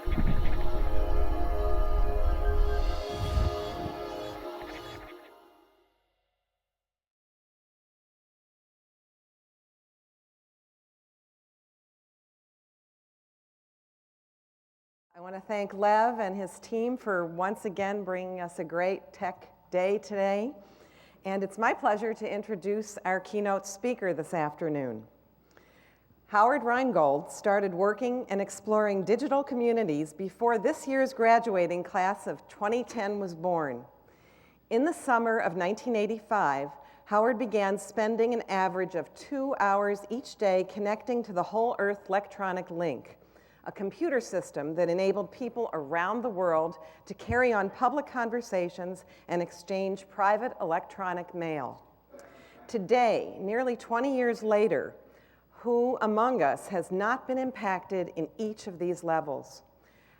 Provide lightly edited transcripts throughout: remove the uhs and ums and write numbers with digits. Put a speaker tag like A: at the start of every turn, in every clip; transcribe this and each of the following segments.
A: I want to thank Lev and his team for once again bringing us a great tech day today. And it's my pleasure to introduce our keynote speaker this afternoon. Howard Rheingold started working and exploring digital communities before this year's graduating class of 2010 was born. In the summer of 1985, Howard began spending an average of 2 hours each day connecting to the Whole Earth Electronic Link, a computer system that enabled people around the world to carry on public conversations and exchange private electronic mail. Today, nearly 20 years later, who among us has not been impacted in each of these levels?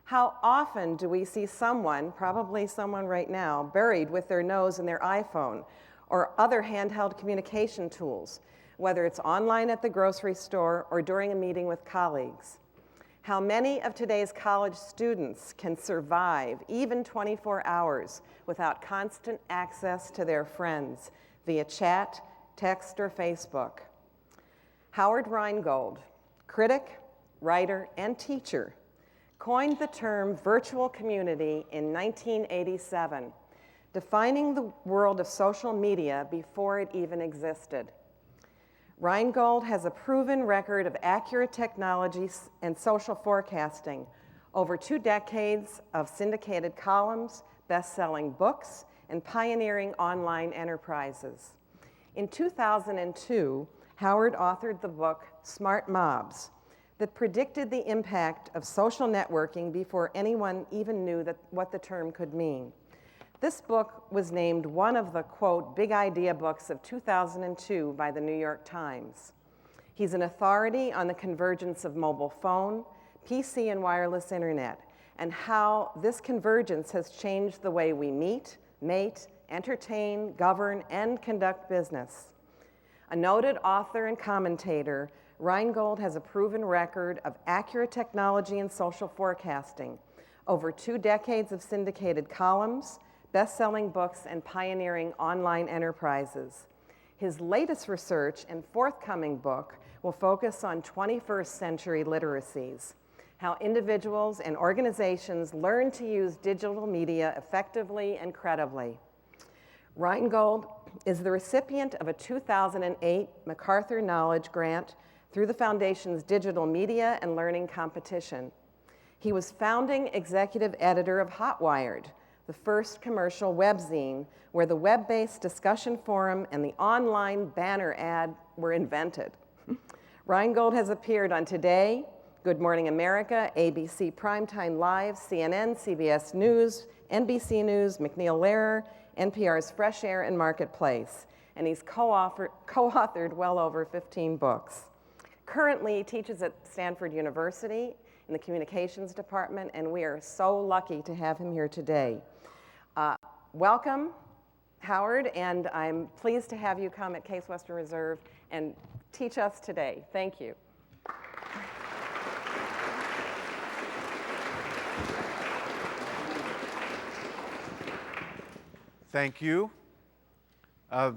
A: How often do we see someone, probably someone right now, buried with their nose in their iPhone or other handheld communication tools, whether it's online at the grocery store or during a meeting with colleagues? How many of today's college students can survive even 24 hours without constant access to their friends via chat, text, or Facebook? Howard Rheingold, critic, writer, and teacher, coined the term virtual community in 1987, defining the world of social media before it even existed. Rheingold has a proven record of accurate technology and social forecasting, over 2 decades of syndicated columns, best-selling books, and pioneering online enterprises. In 2002, Howard authored the book Smart Mobs that predicted the impact of social networking before anyone even knew what the term could mean. This book was named one of the, quote, big idea books of 2002 by the New York Times. He's an authority on the convergence of mobile phone, PC, and wireless internet, and how this convergence has changed the way we meet, mate, entertain, govern, and conduct business. A noted author and commentator, Rheingold has a proven record of accurate technology and social forecasting, over 2 decades of syndicated columns, best-selling books, and pioneering online enterprises. His latest research and forthcoming book will focus on 21st century literacies, how individuals and organizations learn to use digital media effectively and credibly. Rheingold is the recipient of a 2008 MacArthur Knowledge Grant through the Foundation's Digital Media and Learning Competition. He was founding executive editor of Hotwired, the first commercial webzine where the web-based discussion forum and the online banner ad were invented. Rheingold has appeared on Today, Good Morning America, ABC Primetime Live, CNN, CBS News, NBC News, Macneill-Lehrer, NPR's Fresh Air, and Marketplace. And he's co-authored well over 15 books. Currently, he teaches at Stanford University in the communications department, and we are so lucky to have him here today. Welcome, Howard, and I'm pleased to have you come at Case Western Reserve and teach us today. Thank you.
B: Thank you. To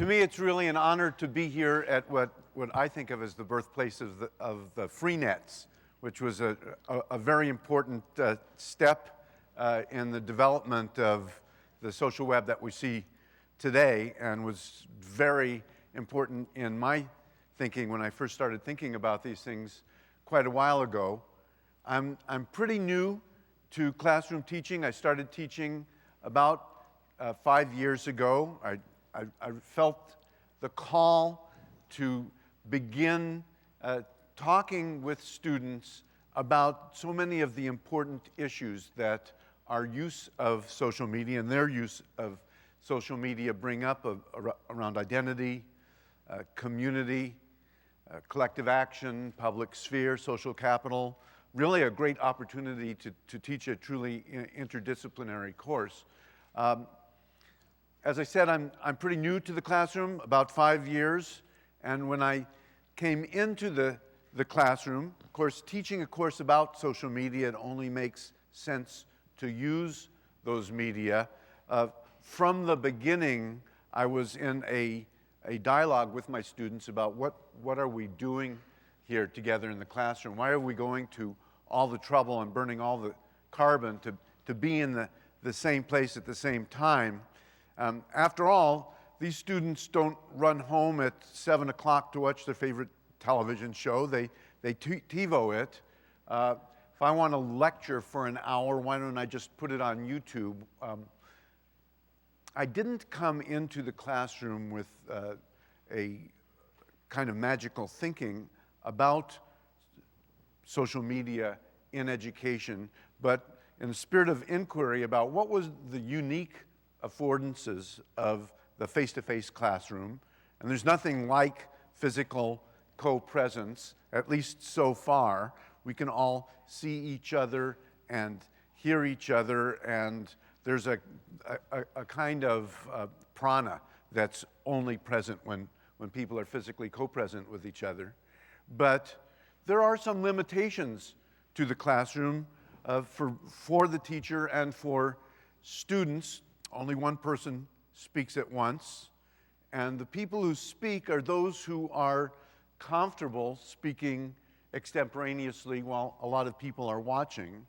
B: me, it's really an honor to be here at what I think of as the birthplace of the free nets, which was a very important step in the development of the social web that we see today, and was very important in my thinking when I first started thinking about these things quite a while ago. I'm pretty new to classroom teaching. I started teaching about 5 years ago. I felt the call to begin talking with students about so many of the important issues that our use of social media and their use of social media bring up around identity, community, collective action, public sphere, social capital. Really a great opportunity to teach a truly interdisciplinary course. As I said, I'm pretty new to the classroom, about 5 years, and when I came into the the classroom. Of course, teaching a course about social media, it only makes sense to use those media. From the beginning, I was in a dialogue with my students about what are we doing here together in the classroom? Why are we going to all the trouble and burning all the carbon to be in the same place at the same time? After all, these students don't run home at 7 o'clock to watch their favorite television show. They TiVo it. If I want to lecture for an hour, why don't I just put it on YouTube? I didn't come into the classroom with a kind of magical thinking about social media in education, but in the spirit of inquiry about what was the unique affordances of the face-to-face classroom. And there's nothing like physical co-presence, at least so far. We can all see each other and hear each other, and there's a kind of prana that's only present when people are physically co-present with each other. But there are some limitations to the classroom for the teacher and for students. Only one person speaks at once, and the people who speak are those who are comfortable speaking extemporaneously while a lot of people are watching.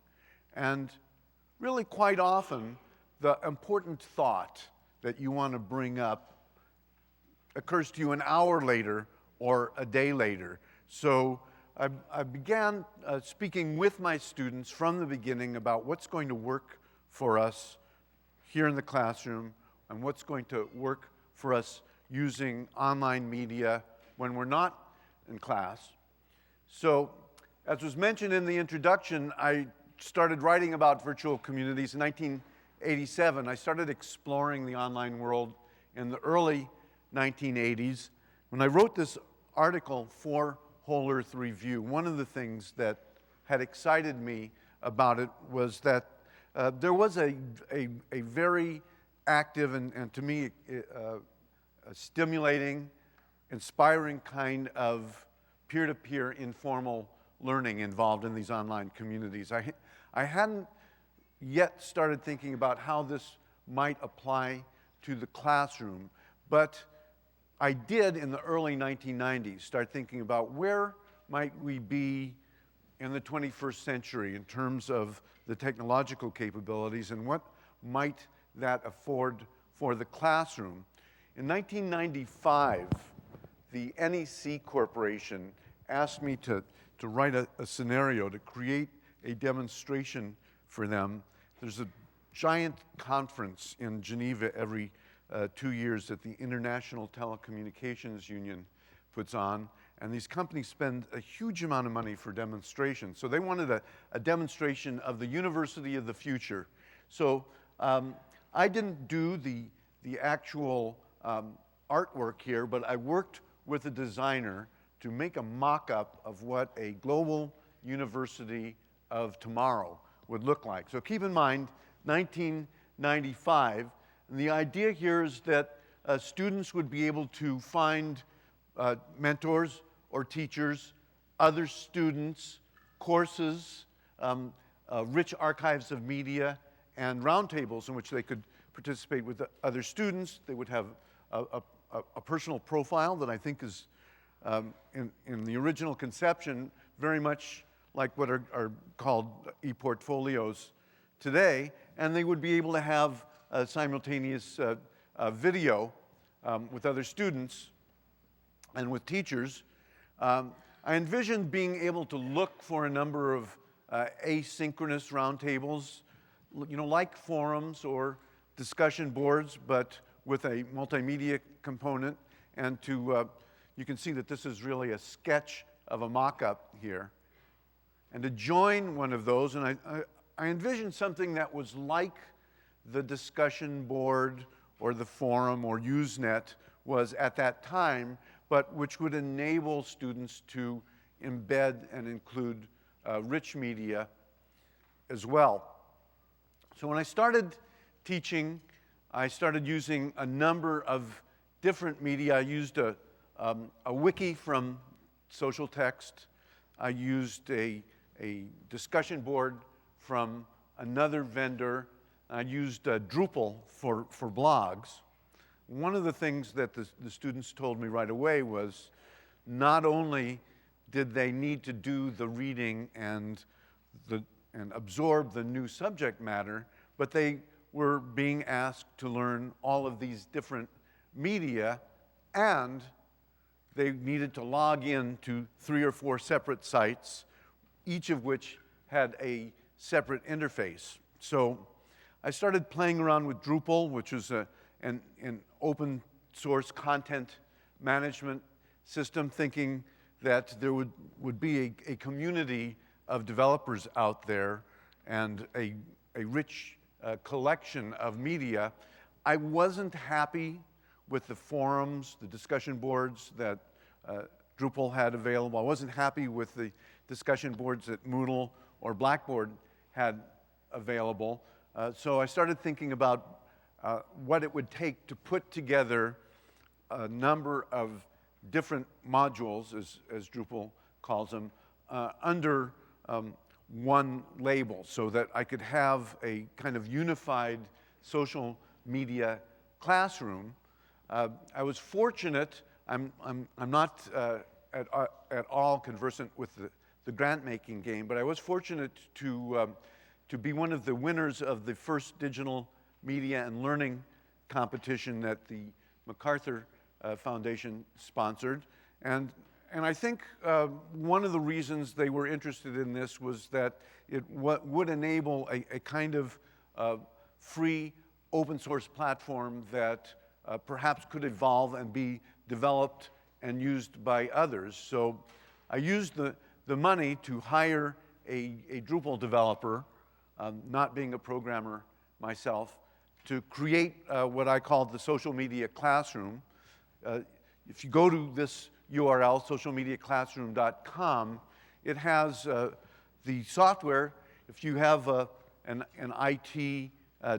B: And really quite often, the important thought that you want to bring up occurs to you an hour later or a day later. So I began speaking with my students from the beginning about what's going to work for us here in the classroom and what's going to work for us using online media when we're not in class. So, as was mentioned in the introduction, I started writing about virtual communities in 1987. I started exploring the online world in the early 1980s. When I wrote this article for Whole Earth Review, one of the things that had excited me about it was that there was a very active and to me a stimulating, inspiring kind of peer-to-peer informal learning involved in these online communities. I hadn't yet started thinking about how this might apply to the classroom, but I did in the early 1990s start thinking about where might we be in the 21st century in terms of the technological capabilities and what might that afford for the classroom. In 1995, the NEC Corporation asked me to write a scenario, to create a demonstration for them. There's a giant conference in Geneva every 2 years that the International Telecommunications Union puts on, and these companies spend a huge amount of money for demonstrations. So they wanted a demonstration of the university of the future. So I didn't do the actual artwork here, but I worked with a designer to make a mock-up of what a global university of tomorrow would look like. So keep in mind, 1995, and the idea here is that students would be able to find mentors or teachers, other students, courses, rich archives of media, and roundtables in which they could participate with the other students. They would have a personal profile that I think is, in the original conception, very much like what are called e-portfolios today, and they would be able to have simultaneous video with other students and with teachers. I envisioned being able to look for a number of asynchronous roundtables, like forums or discussion boards, but with a multimedia component. And you can see that this is really a sketch of a mock-up here. And to join one of those, and I envisioned something that was like the discussion board or the forum or Usenet was at that time, but which would enable students to embed and include rich media as well. So when I started teaching, I started using a number of different media. I used a wiki from Social Text. I used a discussion board from another vendor. I used Drupal for blogs. One of the things that the students told me right away was not only did they need to do the reading and absorb the new subject matter, but they were being asked to learn all of these different media, and they needed to log in to 3 or 4 separate sites, each of which had a separate interface. So I started playing around with Drupal, which is an open source content management system, thinking that there would be a community of developers out there and a rich collection of media. I wasn't happy with the forums, the discussion boards that Drupal had available. I wasn't happy with the discussion boards that Moodle or Blackboard had available. So I started thinking about what it would take to put together a number of different modules, as Drupal calls them, under one label, so that I could have a kind of unified social media classroom. I was fortunate. I'm not at all conversant with the grant-making game, but I was fortunate to be one of the winners of the first digital media and learning competition that the MacArthur Foundation sponsored. And I think one of the reasons they were interested in this was that it would enable a kind of free open source platform that perhaps could evolve and be developed and used by others. So I used the money to hire a Drupal developer, not being a programmer myself, to create what I called the social media classroom. If you go to this URL, socialmediaclassroom.com, it has the software. If you have an IT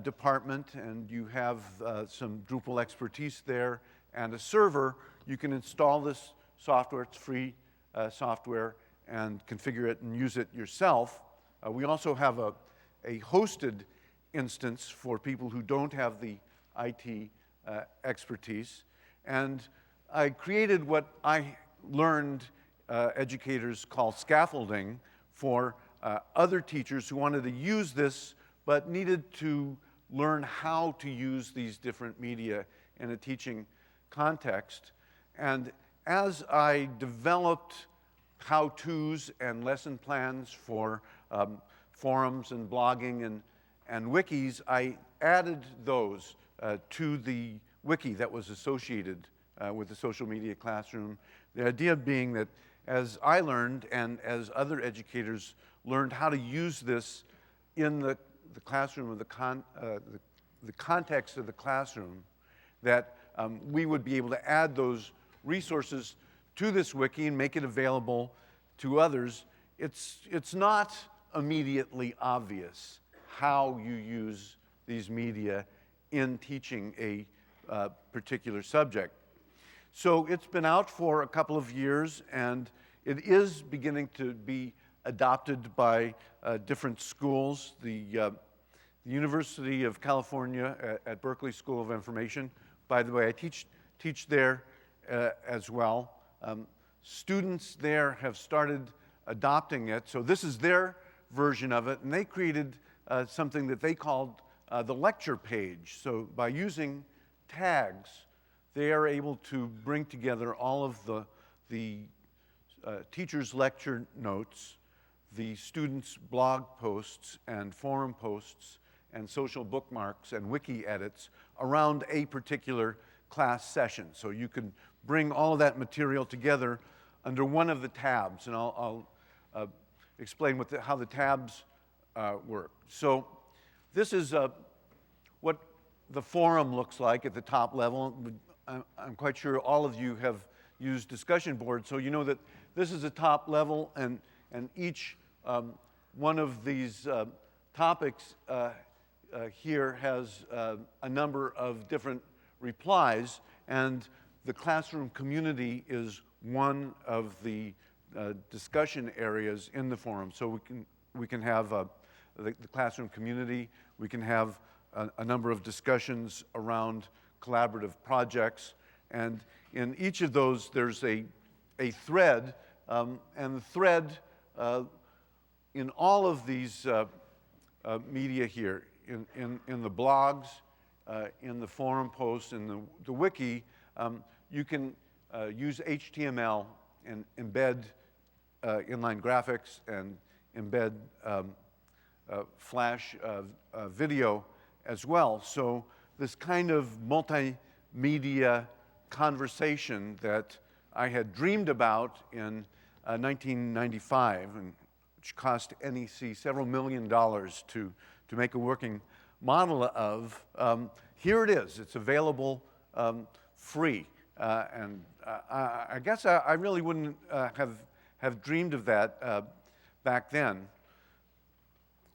B: department and you have some Drupal expertise there and a server, you can install this software. It's free software, and configure it and use it yourself. We also have a hosted instance for people who don't have the IT expertise. And I created what I learned educators call scaffolding for other teachers who wanted to use this but needed to learn how to use these different media in a teaching context. And as I developed how-tos and lesson plans for forums and blogging and wikis, I added those to the wiki that was associated with the social media classroom. The idea being that as I learned and as other educators learned how to use this in the classroom, of the context of the classroom, that we would be able to add those resources to this wiki and make it available to others. It's not immediately obvious how you use these media in teaching a particular subject. So it's been out for a couple of years, and it is beginning to be adopted by different schools. The University of California at Berkeley School of Information, by the way, I teach there as well. Students there have started adopting it, so this is their version of it, and they created something that they called the lecture page. So by using tags, they are able to bring together all of the teacher's lecture notes, the students' blog posts and forum posts and social bookmarks and wiki edits around a particular class session. So you can bring all of that material together under one of the tabs, and I'll explain how the tabs work. So this is what the forum looks like at the top level. I'm quite sure all of you have used discussion boards, so you know that this is a top level, and each one of these topics here has a number of different replies, and the classroom community is one of the discussion areas in the forum. So we can have the classroom community. We can have a number of discussions around collaborative projects. And in each of those, there's a thread. And the thread in all of these media here, in the blogs, in the forum posts, in the wiki, you can use HTML and embed inline graphics and embed Flash video as well. So this kind of multimedia conversation that I had dreamed about in 1995, and which cost NEC several $1 million to make a working model of, here it is. It's available free. And I guess I really wouldn't have dreamed of that back then.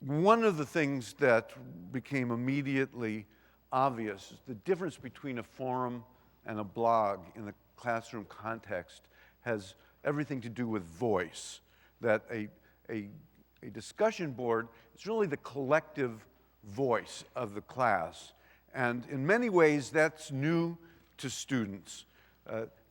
B: One of the things that became immediately obvious is the difference between a forum and a blog in the classroom context has everything to do with voice. That a discussion board is really the collective voice of the class. And in many ways, that's new to students.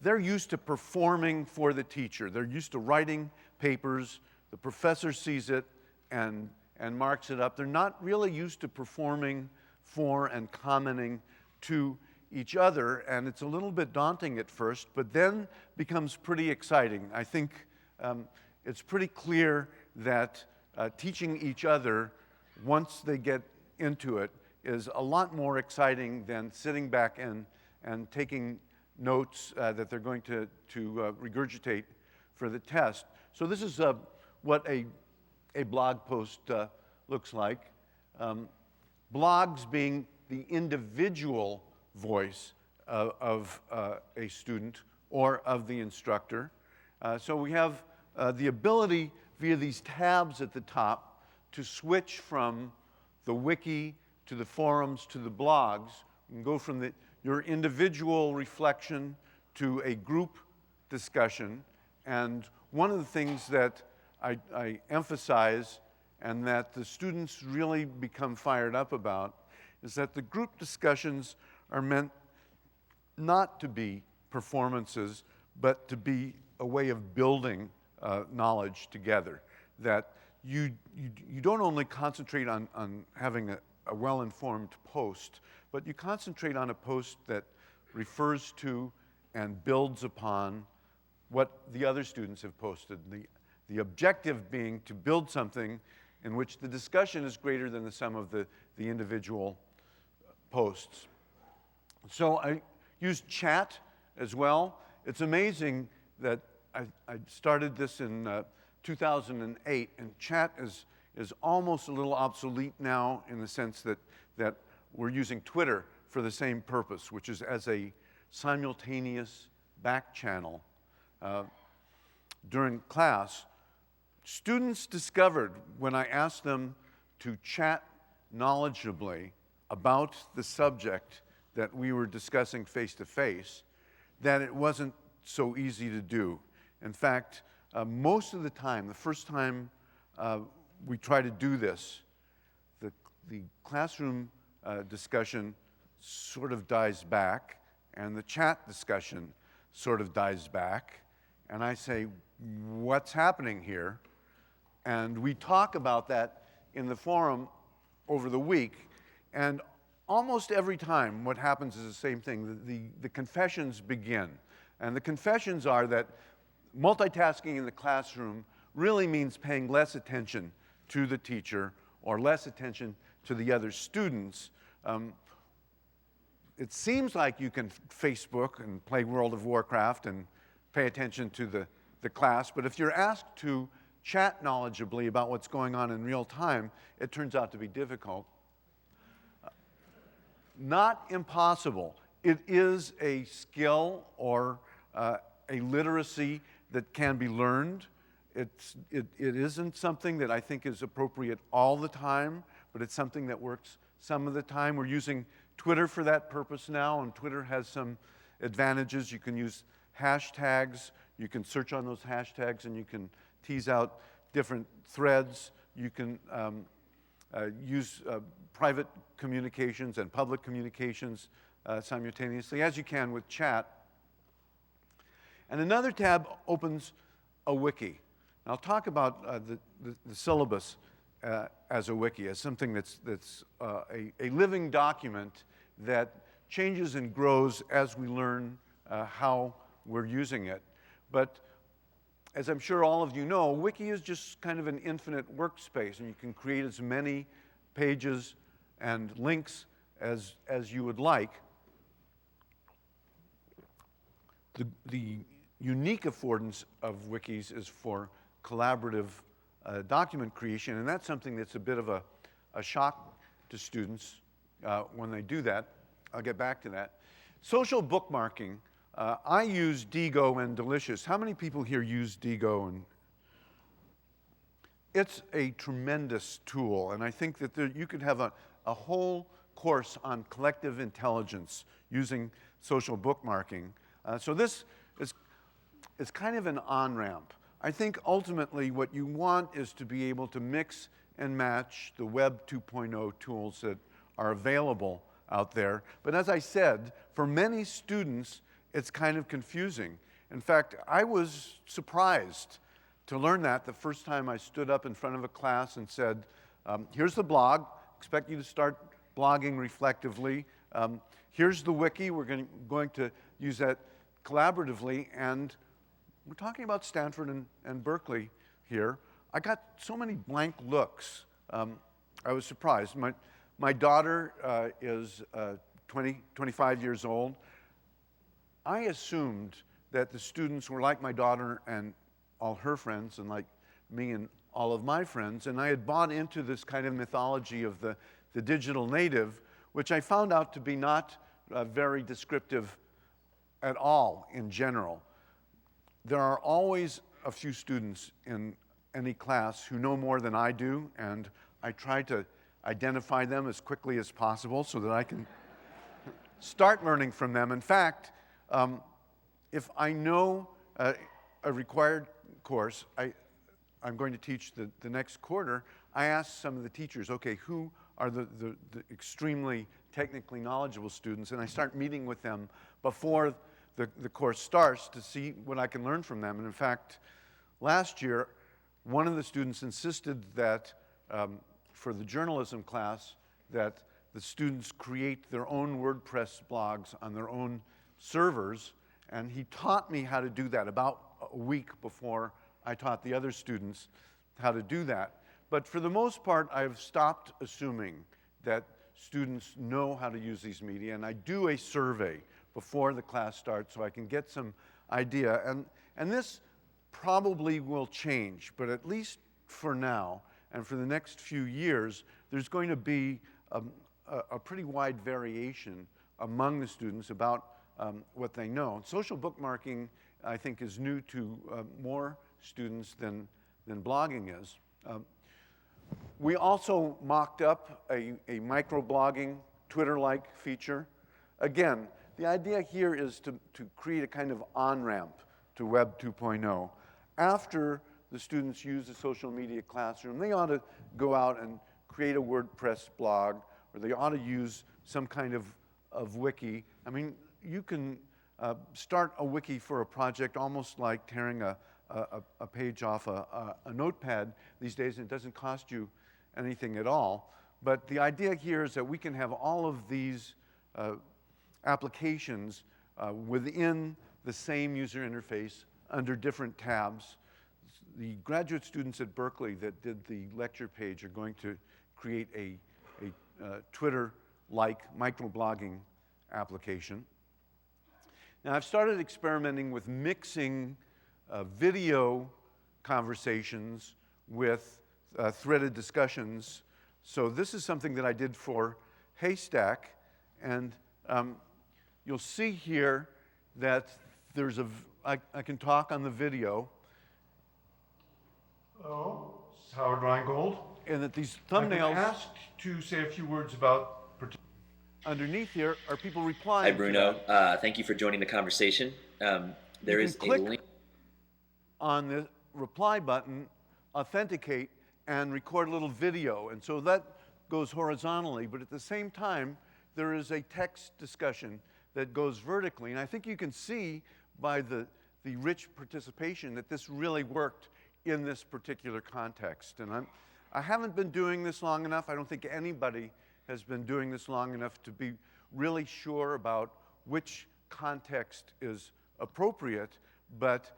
B: They're used to performing for the teacher. They're used to writing papers. The professor sees it and marks it up. They're not really used to performing for and commenting to each other, and it's a little bit daunting at first, but then becomes pretty exciting. I think it's pretty clear that teaching each other, once they get into it, is a lot more exciting than sitting back and taking notes that they're going to regurgitate for the test. So this is what a blog post looks like. Blogs being the individual voice of a student or of the instructor. So we have the ability via these tabs at the top to switch from the wiki to the forums to the blogs. You can go from your individual reflection to a group discussion. And one of the things that I emphasize and that the students really become fired up about is that the group discussions are meant not to be performances, but to be a way of building knowledge together. That you don't only concentrate on having a well-informed post, but you concentrate on a post that refers to and builds upon what the other students have posted. The objective being to build something in which the discussion is greater than the sum of the individual posts. So I used chat as well. It's amazing that I started this in 2008, and chat is almost a little obsolete now in the sense that we're using Twitter for the same purpose, which is as a simultaneous back channel. During class, students discovered when I asked them to chat knowledgeably about the subject that we were discussing face-to-face, that it wasn't so easy to do. In fact, most of the time, the first time we try to do this, the classroom discussion sort of dies back, and the chat discussion sort of dies back. And I say, what's happening here? And we talk about that in the forum over the week. And almost every time what happens is the same thing. The confessions begin. And the confessions are that multitasking in the classroom really means paying less attention to the teacher or less attention to the other students. It seems like you can Facebook and play World of Warcraft and pay attention to the class, but if you're asked to chat knowledgeably about what's going on in real time, it turns out to be difficult. Not impossible. It is a skill or a literacy that can be learned. It isn't something that I think is appropriate all the time, but it's something that works some of the time. We're using Twitter for that purpose now, and Twitter has some advantages. You can use hashtags You can search on those hashtags and you can tease out different threads. You can use private communications and public communications simultaneously, as you can with chat. And another tab opens a wiki. And I'll talk about the syllabus as a wiki, as something that's a living document that changes and grows as we learn how we're using it. But as I'm sure all of you know, wiki is just kind of an infinite workspace, and you can create as many pages and links as you would like. The unique affordance of wikis is for collaborative document creation, and that's something that's a bit of a shock to students when they do that. I'll get back to that. Social bookmarking. I use Diigo and Delicious. How many people here use Diigo? And it's a tremendous tool, and I think that you could have a whole course on collective intelligence using social bookmarking. So this is kind of an on-ramp. I think ultimately what you want is to be able to mix and match the Web 2.0 tools that are available out there. But as I said, for many students, it's kind of confusing. In fact, I was surprised to learn that the first time I stood up in front of a class and said, here's the blog, expect you to start blogging reflectively. Here's the wiki, we're going to use that collaboratively, and we're talking about Stanford and Berkeley here. I got so many blank looks. I was surprised. My daughter is 25 years old. I assumed that the students were like my daughter and all her friends, and like me and all of my friends, and I had bought into this kind of mythology of the digital native, which I found out to be not very descriptive at all in general. There are always a few students in any class who know more than I do, and I try to identify them as quickly as possible so that I can start learning from them. In fact, if I know a required course, I'm going to teach the next quarter, I ask some of the teachers, okay, who are the extremely technically knowledgeable students, and I start meeting with them before the course starts to see what I can learn from them. And in fact, last year, one of the students insisted that for the journalism class, that the students create their own WordPress blogs on their own servers, and he taught me how to do that about a week before I taught the other students how to do that. But for the most part, I've stopped assuming that students know how to use these media, and I do a survey before the class starts so I can get some idea. And this probably will change, but at least for now and for the next few years, there's going to be a pretty wide variation among the students about what they know. Social bookmarking, I think, is new to more students than blogging is. We also mocked up a microblogging, Twitter-like feature. Again, the idea here is to create a kind of on-ramp to Web 2.0. After the students use the social media classroom, they ought to go out and create a WordPress blog, or they ought to use some kind of wiki. I mean, you can start a wiki for a project almost like tearing a page off a notepad these days, and it doesn't cost you anything at all. But the idea here is that we can have all of these applications within the same user interface under different tabs. The graduate students at Berkeley that did the lecture page are going to create a Twitter-like microblogging application. Now, I've started experimenting with mixing video conversations with threaded discussions. So this is something that I did for Haystack, and you'll see here that there's I can talk on the video. Hello, this is Howard Rheingold. And that these thumbnails... I'm asked to say a few words about... Underneath here are people replying.
C: Hi, Bruno. Thank you for joining the conversation. There is a link.
B: on the reply button, authenticate, and record a little video. And so that goes horizontally, but at the same time, there is a text discussion that goes vertically. And I think you can see by the rich participation that this really worked in this particular context. And I haven't been doing this long enough. I don't think anybody has been doing this long enough to be really sure about which context is appropriate, but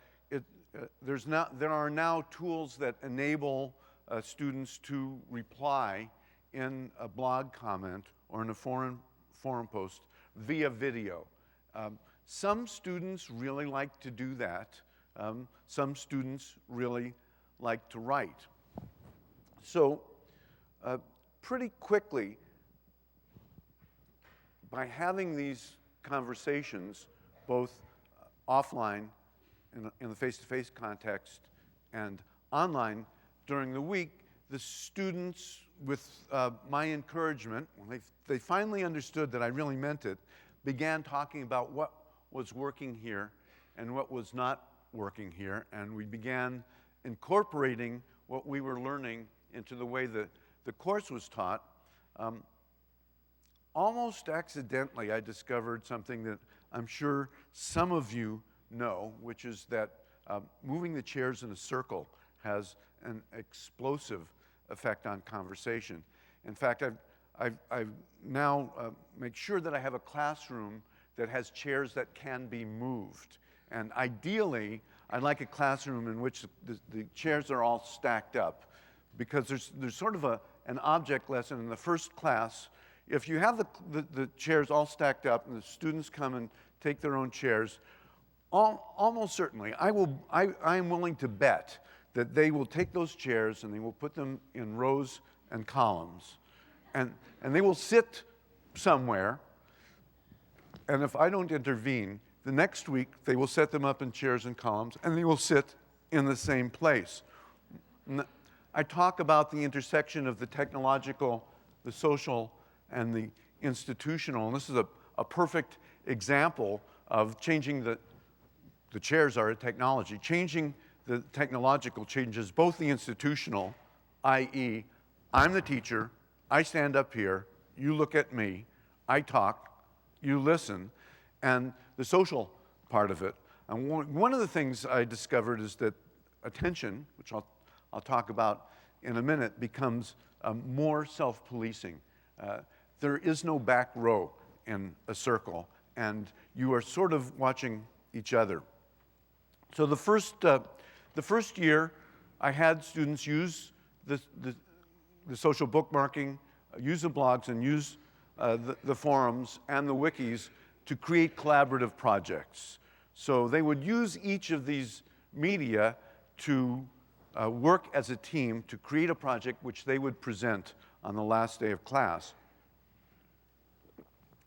B: there are now tools that enable students to reply in a blog comment or in a forum post via video. Some students really like to do that. Some students really like to write. So pretty quickly, by having these conversations, both offline in the face-to-face context and online during the week, the students, with my encouragement, when they finally understood that I really meant it, began talking about what was working here and what was not working here, and we began incorporating what we were learning into the way that the course was taught. Almost accidentally, I discovered something that I'm sure some of you know, which is that moving the chairs in a circle has an explosive effect on conversation. In fact, I've now make sure that I have a classroom that has chairs that can be moved. And ideally, I'd like a classroom in which the chairs are all stacked up, because there's sort of an object lesson in the first class. If you have the chairs all stacked up and the students come and take their own chairs, almost certainly, I am willing to bet that they will take those chairs and they will put them in rows and columns. And they will sit somewhere, and if I don't intervene, the next week they will set them up in chairs and columns, and they will sit in the same place. I talk about the intersection of the technological, the social, and the institutional, and this is a perfect example of changing the chairs are a technology. Changing the technological changes both the institutional, i.e., I'm the teacher, I stand up here, you look at me, I talk, you listen, and the social part of it. And one of the things I discovered is that attention, which I'll talk about in a minute, becomes more self-policing. There is no back row in a circle, and you are sort of watching each other. So the first year, I had students use the social bookmarking, use the blogs, and use the forums and the wikis to create collaborative projects. So they would use each of these media to work as a team to create a project which they would present on the last day of class.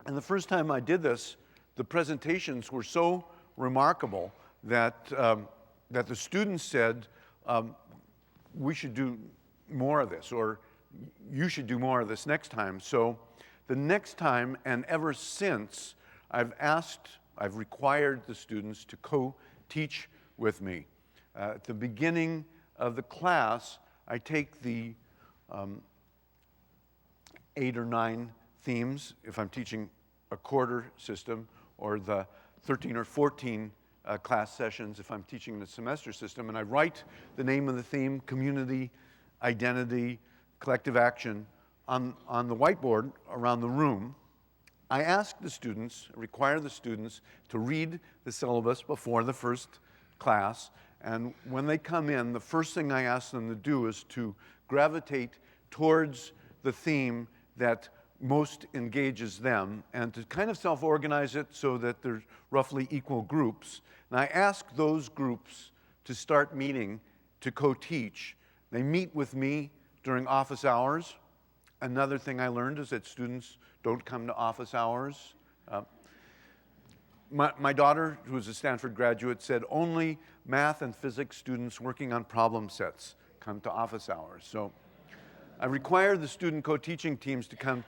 B: And the first time I did this, the presentations were so remarkable that the students said, we should do more of this, or you should do more of this next time. So the next time, and ever since, I've required the students to co-teach with me. At the beginning of the class, I take the 8 or 9 themes, if I'm teaching a quarter system, or the 13 or 14 class sessions if I'm teaching the semester system, and I write the name of the theme, community, identity, collective action, on the whiteboard around the room. I ask the students, require the students to read the syllabus before the first class, and when they come in, the first thing I ask them to do is to gravitate towards the theme that most engages them, and to kind of self-organize it so that there's roughly equal groups. And I ask those groups to start meeting to co-teach. They meet with me during office hours. Another thing I learned is that students don't come to office hours. My daughter, who's a Stanford graduate, said only math and physics students working on problem sets come to office hours. So I require the student co-teaching teams to come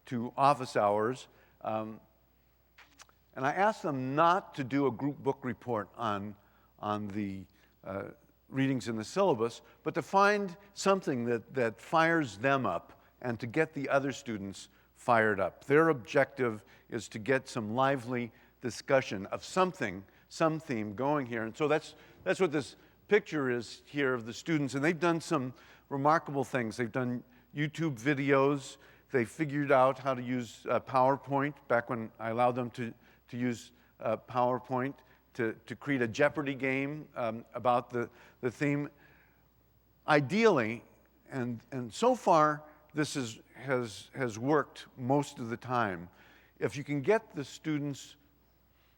B: to office hours, and I ask them not to do a group book report on the readings in the syllabus, but to find something that fires them up and to get the other students fired up. Their objective is to get some lively discussion of something, some theme going here. And so that's what this picture is here of the students. And they've done some remarkable things. They've done YouTube videos. They figured out how to use PowerPoint back when I allowed them to use PowerPoint to create a Jeopardy game about the theme. Ideally, and so far this has worked most of the time, if you can get the students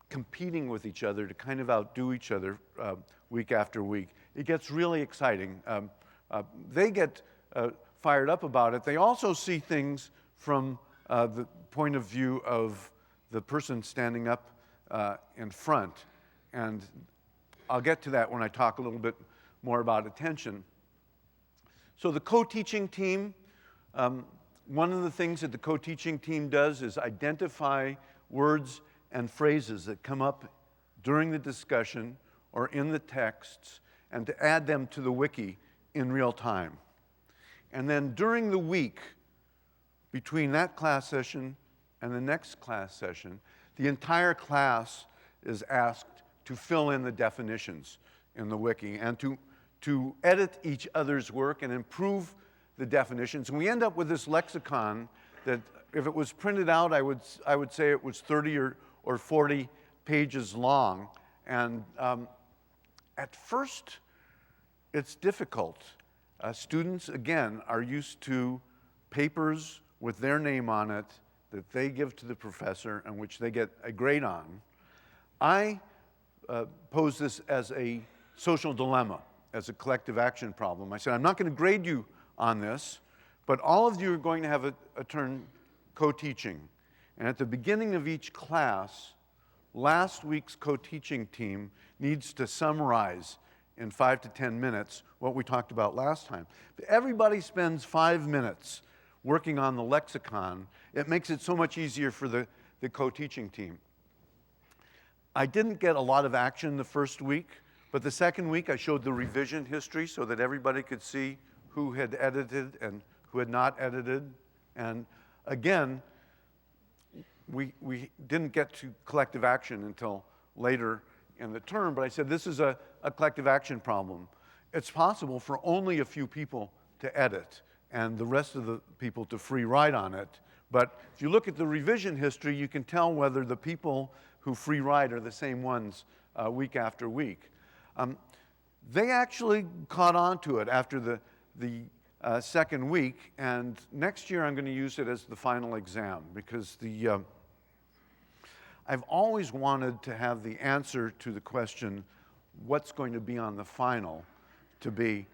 B: competing with each other to kind of outdo each other week after week, it gets really exciting. They get fired up about it. They also see things from the point of view of the person standing up in front. And I'll get to that when I talk a little bit more about attention. So the co-teaching team, one of the things that the co-teaching team does is identify words and phrases that come up during the discussion or in the texts and to add them to the wiki in real time. And then during the week, between that class session and the next class session, the entire class is asked to fill in the definitions in the wiki and to edit each other's work and improve the definitions. And we end up with this lexicon that, if it was printed out, I would say it was 30 or 40 pages long. And at first, it's difficult. Students, again, are used to papers with their name on it that they give to the professor and which they get a grade on. I pose this as a social dilemma, as a collective action problem. I said, I'm not going to grade you on this, but all of you are going to have a turn co-teaching. And at the beginning of each class, last week's co-teaching team needs to summarize in 5 to 10 minutes what we talked about last time. But everybody spends 5 minutes working on the lexicon. It makes it so much easier for the co-teaching team. I didn't get a lot of action the first week, but the second week I showed the revision history so that everybody could see who had edited and who had not edited. And again, we didn't get to collective action until later in the term, but I said this is a collective action problem. It's possible for only a few people to edit and the rest of the people to free ride on it. But if you look at the revision history, you can tell whether the people who free ride are the same ones week after week. They actually caught on to it after the second week, and next year I'm going to use it as the final exam because I've always wanted to have the answer to the question, what's going to be on the final, to be,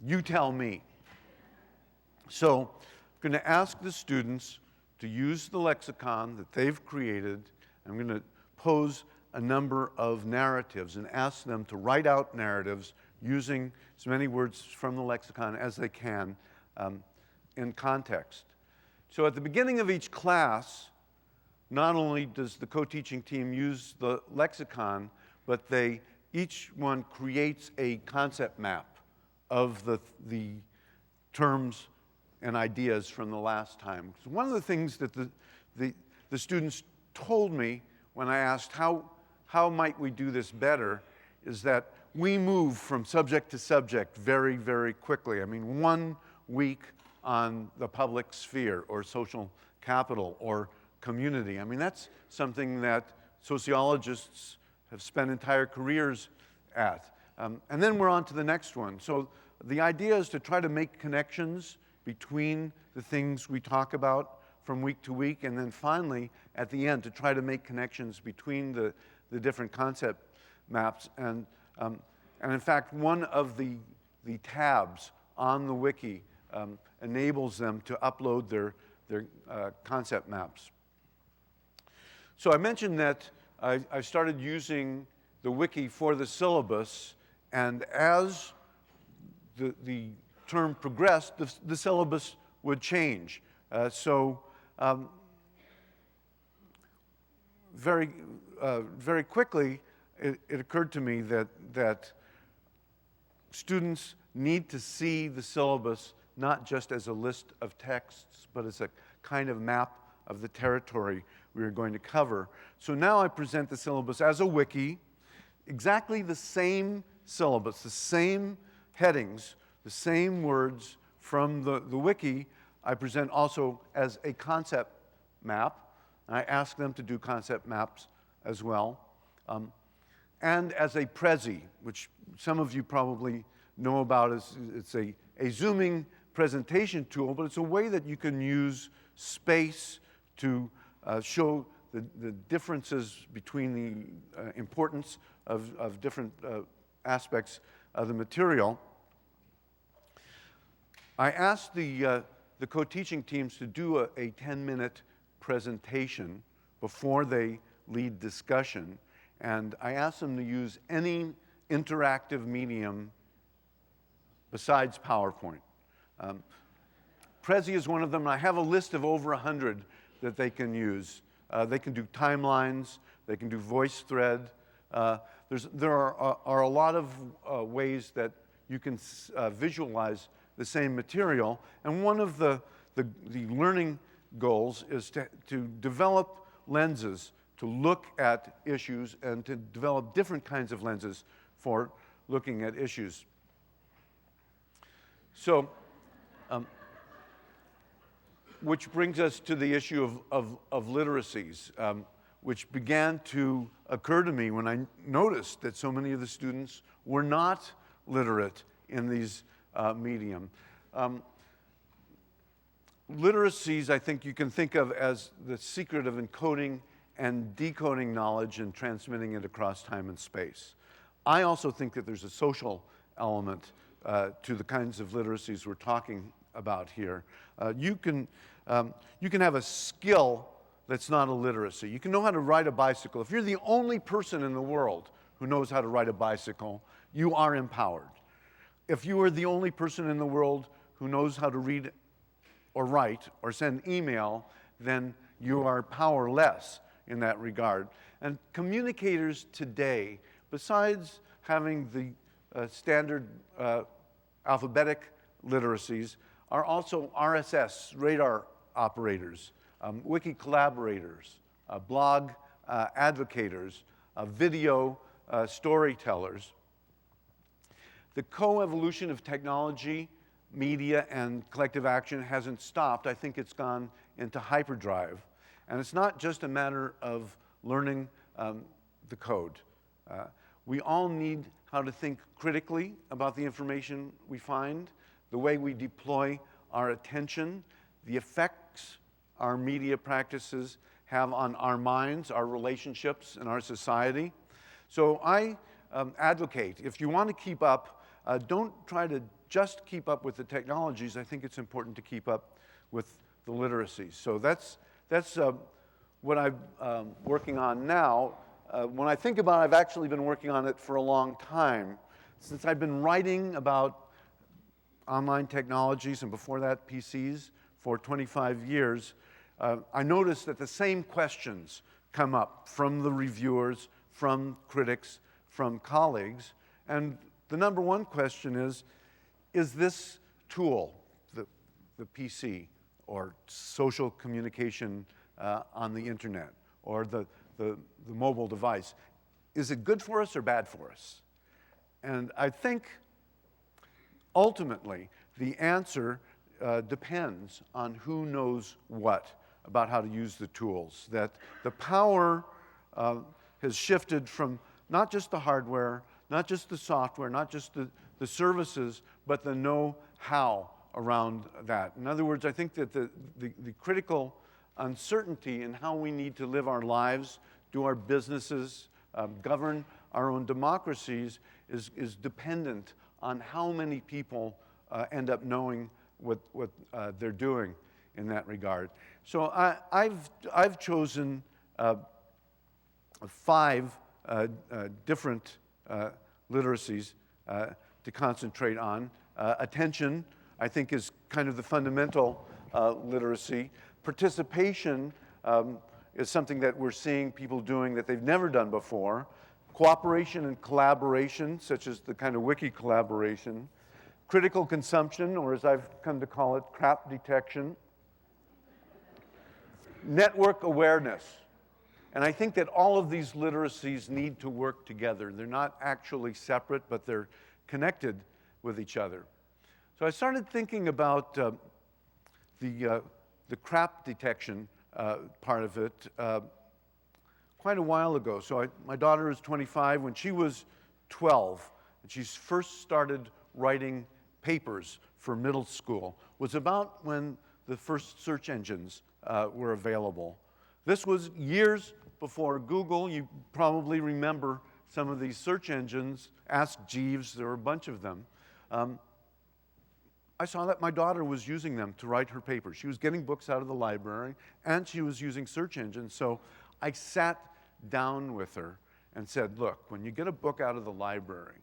B: you tell me. So I'm going to ask the students to use the lexicon that they've created. I'm going to pose a number of narratives and ask them to write out narratives using as many words from the lexicon as they can in context. So at the beginning of each class, not only does the co-teaching team use the lexicon, but each one creates a concept map of the terms and ideas from the last time. So one of the things that the students told me when I asked how might we do this better is that we move from subject to subject very, very quickly. I mean, 1 week on the public sphere or social capital or community. I mean, that's something that sociologists have spent entire careers at. And then we're on to the next one. So the idea is to try to make connections between the things we talk about from week to week, and then finally, at the end, to try to make connections between the different concept maps. And in fact, one of the tabs on the wiki enables them to upload their concept maps. So I mentioned that I started using the wiki for the syllabus, and as the term progressed, the syllabus would change. Very quickly, it occurred to me that students need to see the syllabus not just as a list of texts, but as a kind of map of the territory we are going to cover. So now I present the syllabus as a wiki, exactly the same syllabus, the same headings, the same words from the wiki. I present also as a concept map. I ask them to do concept maps as well. And as a Prezi, which some of you probably know about. It's a zooming presentation tool, but it's a way that you can use space to show the differences between the importance of different aspects of the material. I asked the co-teaching teams to do a 10-minute presentation before they lead discussion, and I asked them to use any interactive medium besides PowerPoint. Prezi is one of them, and I have a list of over 100 that they can use. They can do timelines, they can do voice thread. There are a lot of ways that you can visualize the same material, and one of the learning goals is to develop lenses to look at issues and to develop different kinds of lenses for looking at issues. So, which brings us to the issue of literacies, which began to occur to me when I noticed that so many of the students were not literate in these medium. Literacies, I think you can think of as the secret of encoding and decoding knowledge and transmitting it across time and space. I also think that there's a social element to the kinds of literacies we're talking about here. You can have a skill that's not a literacy. You can know how to ride a bicycle. If you're the only person in the world who knows how to ride a bicycle, you are empowered. If you are the only person in the world who knows how to read or write or send email, then you are powerless in that regard. And communicators today, besides having the standard alphabetic literacies, are also RSS, radar operators, wiki collaborators, blog advocators, video storytellers. The co-evolution of technology, media, and collective action hasn't stopped. I think it's gone into hyperdrive. And it's not just a matter of learning the code. We all need how to think critically about the information we find, the way we deploy our attention, the effects our media practices have on our minds, our relationships, and our society. So I advocate, if you want to keep up, don't try to just keep up with the technologies. I think it's important to keep up with the literacies. So that's what I'm working on now. When I think about it, I've actually been working on it for a long time. Since I've been writing about online technologies, and before that, PCs, for 25 years, I noticed that the same questions come up from the reviewers, from critics, from colleagues. And the number one question is this tool, the PC, or social communication on the internet, or the mobile device, is it good for us or bad for us? And I think ultimately the answer depends on who knows what about how to use the tools. That the power has shifted from not just the hardware, not just the software, not just the services, but the know-how around that. In other words, I think that the critical uncertainty in how we need to live our lives, do our businesses, govern our own democracies is dependent on how many people end up knowing what they're doing in that regard. So I've chosen 5 different literacies to concentrate on. Attention, I think, is kind of the fundamental literacy. Participation is something that we're seeing people doing that they've never done before. cooperation and collaboration, such as the kind of wiki collaboration, critical consumption, or as I've come to call it, crap detection, network awareness. And I think that all of these literacies need to work together. They're not actually separate, but they're connected with each other. So I started thinking about the crap detection part of it quite a while ago. So my daughter is 25. When she was 12, and she first started writing papers for middle school, was about when the first search engines were available. This was years before Google. You probably remember some of these search engines. Ask Jeeves, there were a bunch of them. I saw that my daughter was using them to write her papers. She was getting books out of the library, and she was using search engines. So I sat down with her and said, look, when you get a book out of the library,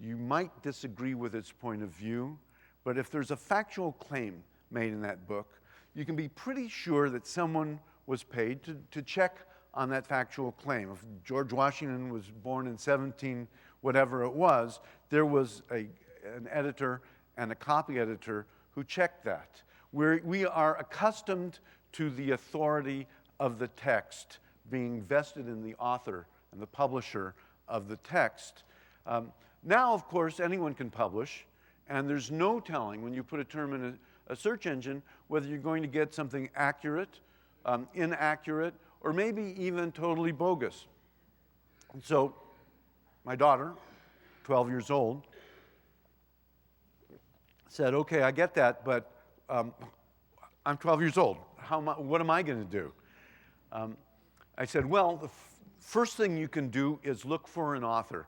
B: you might disagree with its point of view, but if there's a factual claim made in that book, you can be pretty sure that someone was paid to check on that factual claim. If George Washington was born in 17, whatever it was, there was an editor and a copy editor who checked that. We are accustomed to the authority of the text being vested in the author and the publisher of the text. Now, of course, anyone can publish, and there's no telling when you put a term in a search engine whether you're going to get something accurate, inaccurate, or maybe even totally bogus. And so my daughter, 12 years old, said, okay, I get that, but I'm 12 years old. What am I going to do? I said, well, the first thing you can do is look for an author.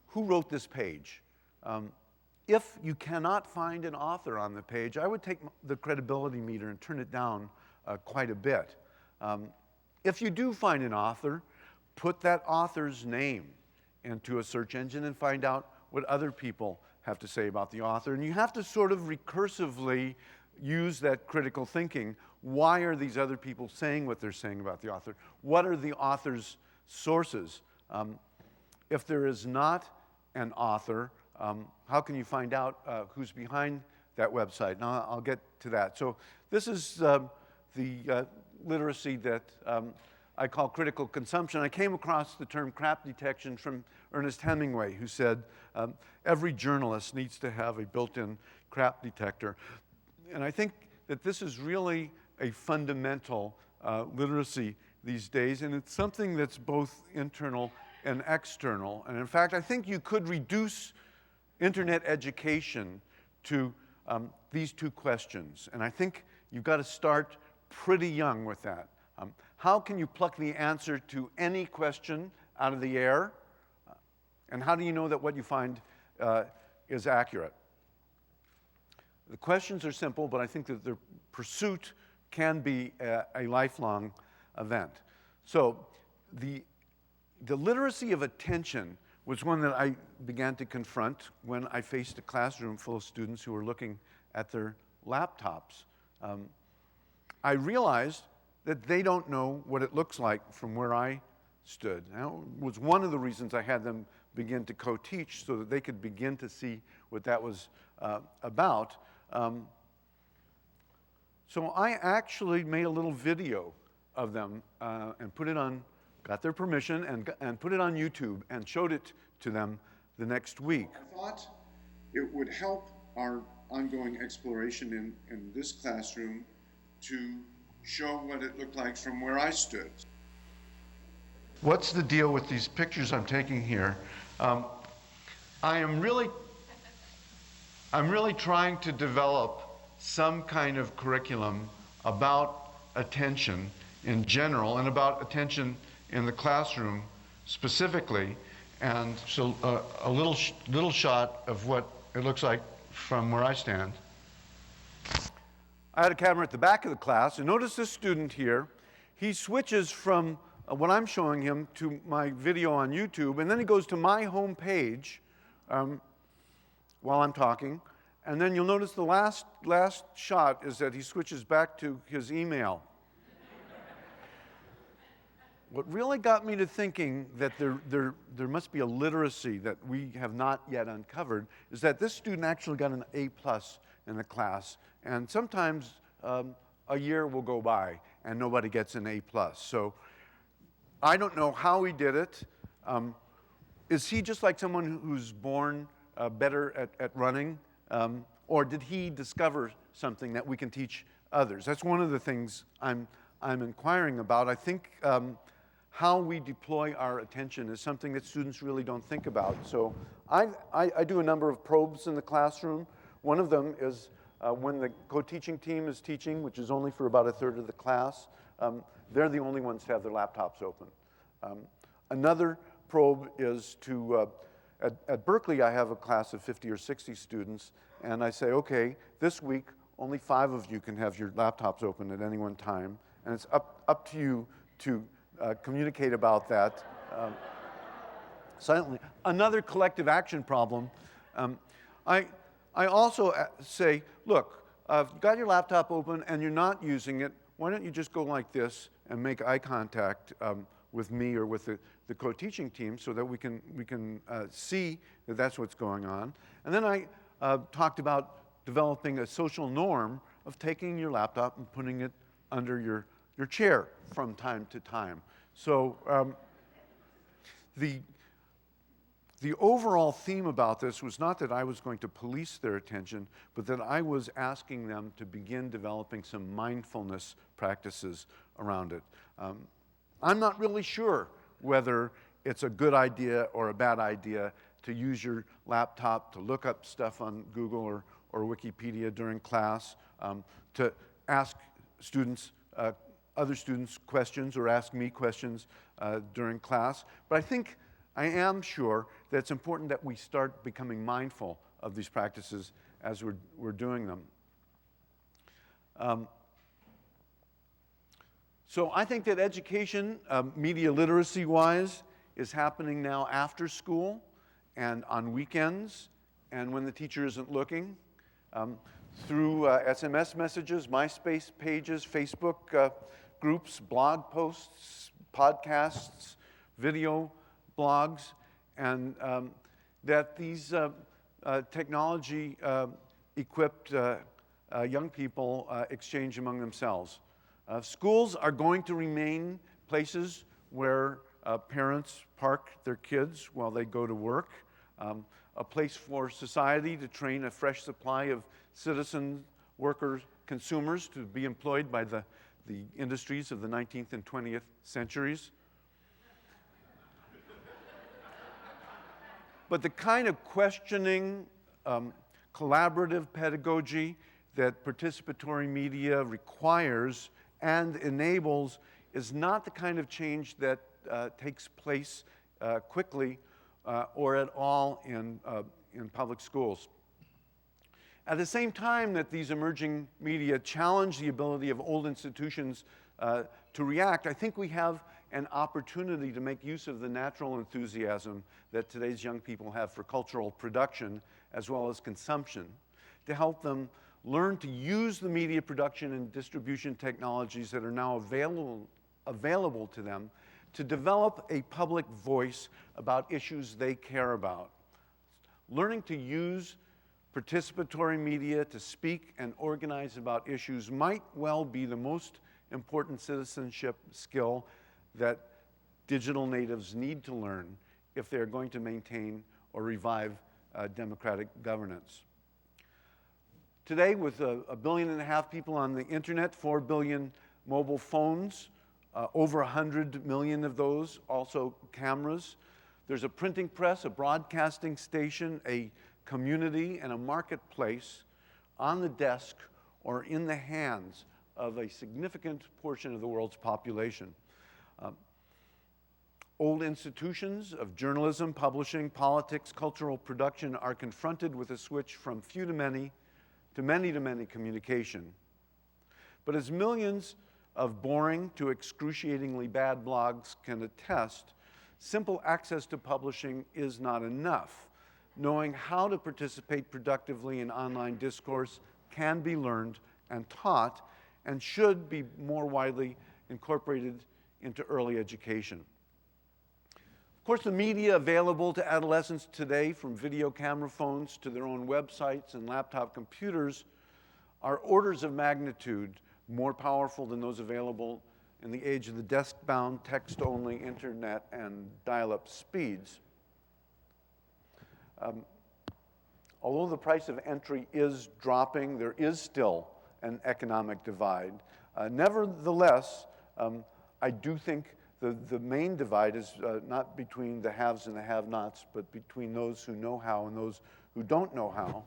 B: Who wrote this page? If you cannot find an author on the page, I would take the credibility meter and turn it down quite a bit. If you do find an author, put that author's name into a search engine and find out what other people have to say about the author. And you have to sort of recursively use that critical thinking. Why are these other people saying what they're saying about the author? What are the author's sources? If there is not an author, how can you find out who's behind that website? Now, I'll get to that. So this is the literacy that I call critical consumption. I came across the term crap detection from Ernest Hemingway, who said, every journalist needs to have a built-in crap detector. And I think that this is really a fundamental literacy these days, and it's something that's both internal and external. And in fact, I think you could reduce internet education to these two questions. And I think you've got to start pretty young with that. How can you pluck the answer to any question out of the air? And how do you know that what you find is accurate? The questions are simple, but I think that their pursuit can be a lifelong event. So the literacy of attention was one that I began to confront when I faced a classroom full of students who were looking at their laptops. I realized that they don't know what it looks like from where I stood. Now, it was one of the reasons I had them begin to co-teach so that they could begin to see what that was about. So I actually made a little video of them and put it on, got their permission, and put it on YouTube and showed it to them the next week.
C: I thought it would help our ongoing exploration in this classroom to show what it looked like from where I stood.
B: What's the deal with these pictures I'm taking here? I'm really trying to develop some kind of curriculum about attention in general and about attention in the classroom specifically. And so a little shot of what it looks like from where I stand. I had a camera at the back of the class, and notice this student here. He switches from what I'm showing him to my video on YouTube, and then he goes to my home page while I'm talking. And then you'll notice the last shot is that he switches back to his email. what really got me to thinking that there must be a literacy that we have not yet uncovered is that this student actually got an A+ in the class. And sometimes a year will go by and nobody gets an A+. So I don't know how he did it. Is he just like someone who's born better at running? Or did he discover something that we can teach others? That's one of the things I'm inquiring about. I think how we deploy our attention is something that students really don't think about. So I do a number of probes in the classroom. One of them is when the co-teaching team is teaching, which is only for about a third of the class, they're the only ones to have their laptops open. Another probe is to, at Berkeley, I have a class of 50 or 60 students, and I say, okay, this week, only 5 of you can have your laptops open at any one time, and it's up to you to communicate about that silently. Another collective action problem. I also say, look, if you've got your laptop open and you're not using it, why don't you just go like this and make eye contact with me or with the co-teaching team so that we can see that that's what's going on. And then I talked about developing a social norm of taking your laptop and putting it under your chair from time to time. So the overall theme about this was not that I was going to police their attention, but that I was asking them to begin developing some mindfulness practices around it. I'm not really sure whether it's a good idea or a bad idea to use your laptop to look up stuff on Google or Wikipedia during class, to ask students, other students questions or ask me questions during class. But I think I am sure that it's important that we start becoming mindful of these practices as we're doing them. So I think that education, media literacy-wise, is happening now after school and on weekends and when the teacher isn't looking, through SMS messages, MySpace pages, Facebook groups, blog posts, podcasts, video blogs, and that these technology-equipped young people exchange among themselves. Schools are going to remain places where parents park their kids while they go to work, a place for society to train a fresh supply of citizen workers, consumers to be employed by the industries of the 19th and 20th centuries. But the kind of questioning, collaborative pedagogy that participatory media requires and enables is not the kind of change that takes place quickly or at all in public schools. At the same time that these emerging media challenge the ability of old institutions to react, I think we have an opportunity to make use of the natural enthusiasm that today's young people have for cultural production as well as consumption to help them learn to use the media production and distribution technologies that are now available to them to develop a public voice about issues they care about. Learning to use participatory media to speak and organize about issues might well be the most important citizenship skill that digital natives need to learn if they're going to maintain or revive democratic governance. Today, with 1.5 billion people on the internet, 4 billion mobile phones, over 100 million of those, also cameras, there's a printing press, a broadcasting station, a community, and a marketplace on the desk or in the hands of a significant portion of the world's population. Old institutions of journalism, publishing, politics, cultural production are confronted with a switch from few to many to many communication. But as millions of boring to excruciatingly bad blogs can attest, simple access to publishing is not enough. Knowing how to participate productively in online discourse can be learned and taught and should be more widely incorporated into early education. Of course, the media available to adolescents today, from video camera phones to their own websites and laptop computers, are orders of magnitude more powerful than those available in the age of the desk-bound, text-only internet and dial-up speeds. Although the price of entry is dropping, there is still an economic divide. Nevertheless, I do think the main divide is not between the haves and the have-nots, but between those who know how and those who don't know how.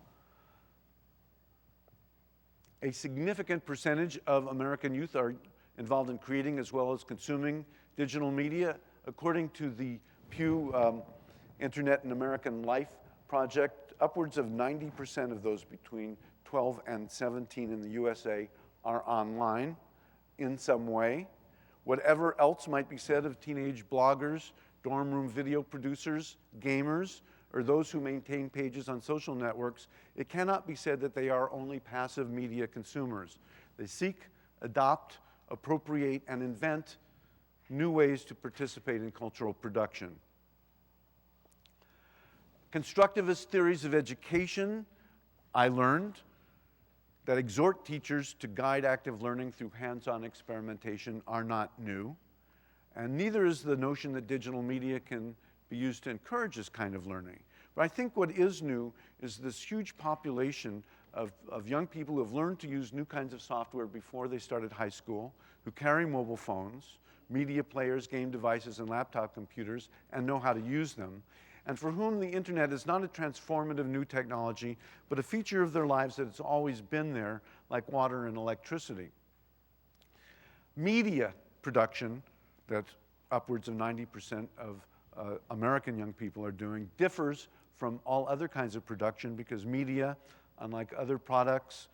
B: A significant percentage of American youth are involved in creating as well as consuming digital media. According to the Pew Internet and American Life project, upwards of 90% of those between 12 and 17 in the USA are online in some way. Whatever else might be said of teenage bloggers, dorm room video producers, gamers, or those who maintain pages on social networks, it cannot be said that they are only passive media consumers. They seek, adopt, appropriate, and invent new ways to participate in cultural production. Constructivist theories of education, I learned, that exhort teachers to guide active learning through hands-on experimentation are not new. And neither is the notion that digital media can be used to encourage this kind of learning. But I think what is new is this huge population of young people who have learned to use new kinds of software before they started high school, who carry mobile phones, media players, game devices, and laptop computers, and know how to use them, and for whom the internet is not a transformative new technology, but a feature of their lives that has always been there, like water and electricity. Media production, that upwards of 90% of American young people are doing, differs from all other kinds of production because media, unlike other products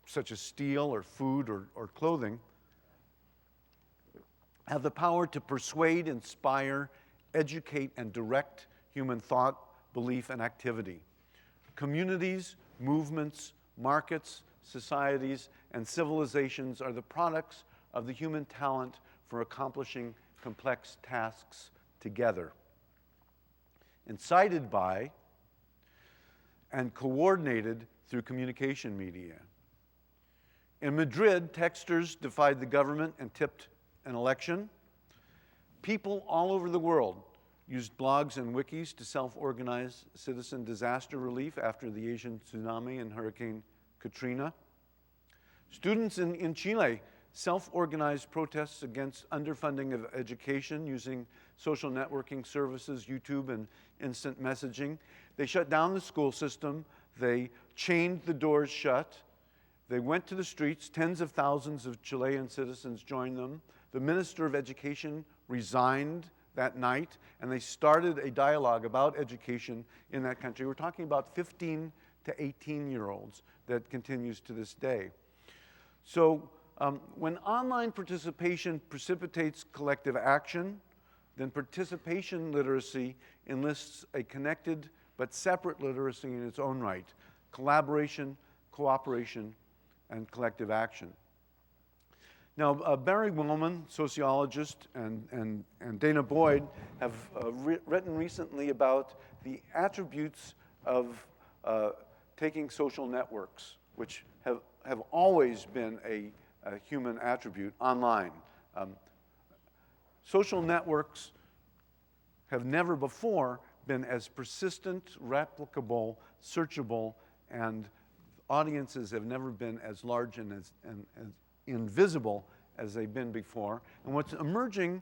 B: such as steel or food or clothing, have the power to persuade, inspire, educate, and direct human thought, belief, and activity. Communities, movements, markets, societies, and civilizations are the products of the human talent for accomplishing complex tasks together. Incited by and coordinated through communication media. In Madrid, texters defied the government and tipped an election. People all over the world used blogs and wikis to self-organize citizen disaster relief after the Asian tsunami and Hurricane Katrina. Students in Chile self-organized protests against underfunding of education using social networking services, YouTube, and instant messaging. They shut down the school system. They chained the doors shut. They went to the streets. Tens of thousands of Chilean citizens joined them. The Minister of Education resigned that night, and they started a dialogue about education in that country. We're talking about 15 to 18-year-olds that continues to this day. So when online participation precipitates collective action, then participation literacy enlists a connected but separate literacy in its own right: collaboration, cooperation, and collective action. Now, Barry Wellman, sociologist, and Dana Boyd have written recently about the attributes of taking social networks, which have always been a human attribute online. Social networks have never before been as persistent, replicable, searchable, and audiences have never been as large and as invisible as they've been before. And what's emerging,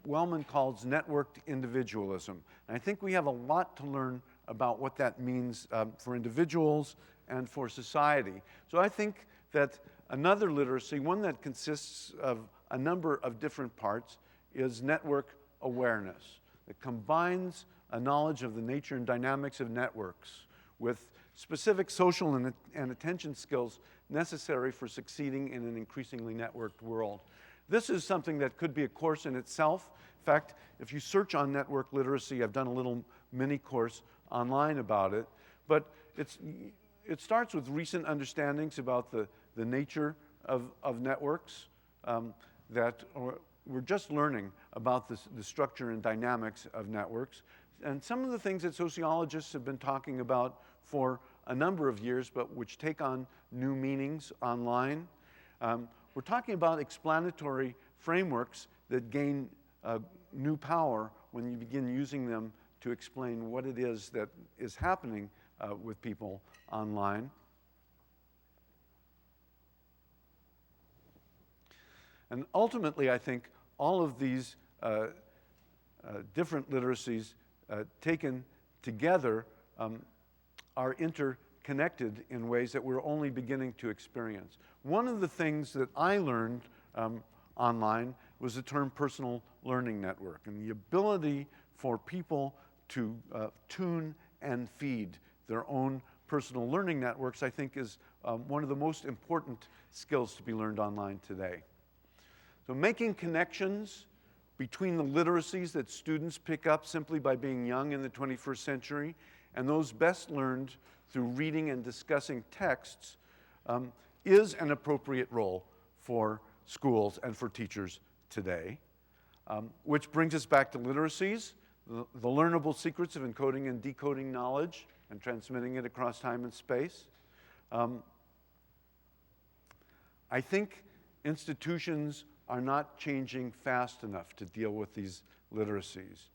B: Wellman calls networked individualism. And I think we have a lot to learn about what that means for individuals and for society. So I think that another literacy, one that consists of a number of different parts, is network awareness. It combines a knowledge of the nature and dynamics of networks with specific social and attention skills necessary for succeeding in an increasingly networked world. This is something that could be a course in itself. In fact, if you search on network literacy, I've done a little mini course online about it, but it starts with recent understandings about the nature of networks that we're just learning about the structure and dynamics of networks. And some of the things that sociologists have been talking about for a number of years, but which take on new meanings online. We're talking about explanatory frameworks that gain new power when you begin using them to explain what it is that is happening with people online. And ultimately, I think all of these different literacies taken together are interconnected in ways that we're only beginning to experience. One of the things that I learned online was the term personal learning network, and the ability for people to tune and feed their own personal learning networks, I think, is one of the most important skills to be learned online today. So making connections between the literacies that students pick up simply by being young in the 21st century and those best learned through reading and discussing texts is an appropriate role for schools and for teachers today. Which brings us back to literacies, the learnable secrets of encoding and decoding knowledge and transmitting it across time and space. I think institutions are not changing fast enough to deal with these literacies.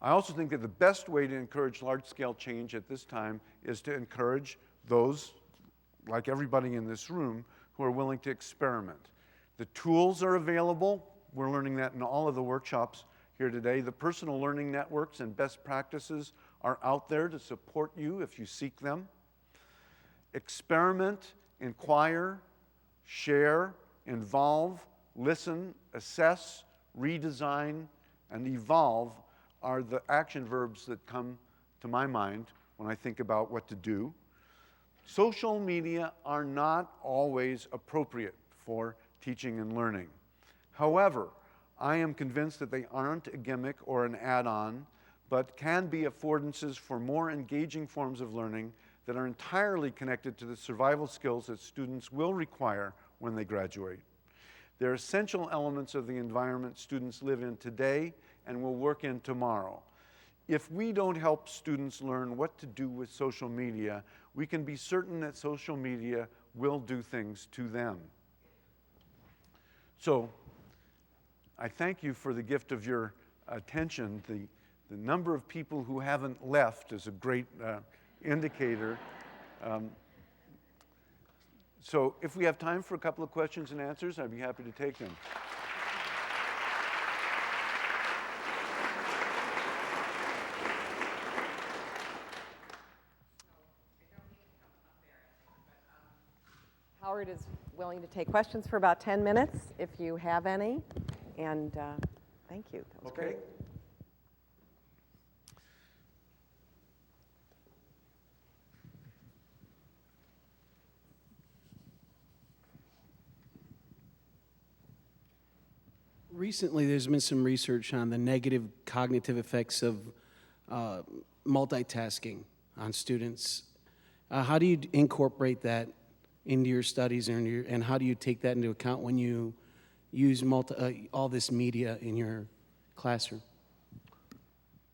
B: I also think that the best way to encourage large-scale change at this time is to encourage those, like everybody in this room, who are willing to experiment. The tools are available. We're learning that in all of the workshops here today. The personal learning networks and best practices are out there to support you if you seek them. Experiment, inquire, share, involve, listen, assess, redesign, and evolve are the action verbs that come to my mind when I think about what to do. Social media are not always appropriate for teaching and learning. However, I am convinced that they aren't a gimmick or an add-on, but can be affordances for more engaging forms of learning that are entirely connected to the survival skills that students will require when they graduate. They're essential elements of the environment students live in today and will work in tomorrow. If we don't help students learn what to do with social media, we can be certain that social media will do things to them. So, I thank you for the gift of your attention. The number of people who haven't left is a great indicator. So if we have time for a couple of questions and answers, I'd be happy to take them.
A: Howard is willing to take questions for about 10 minutes, if you have any. And thank you. That was great.
D: Recently, there's been some research on the negative cognitive effects of multitasking on students. How do you incorporate that into your studies and how do you take that into account when you use all this media in your classroom?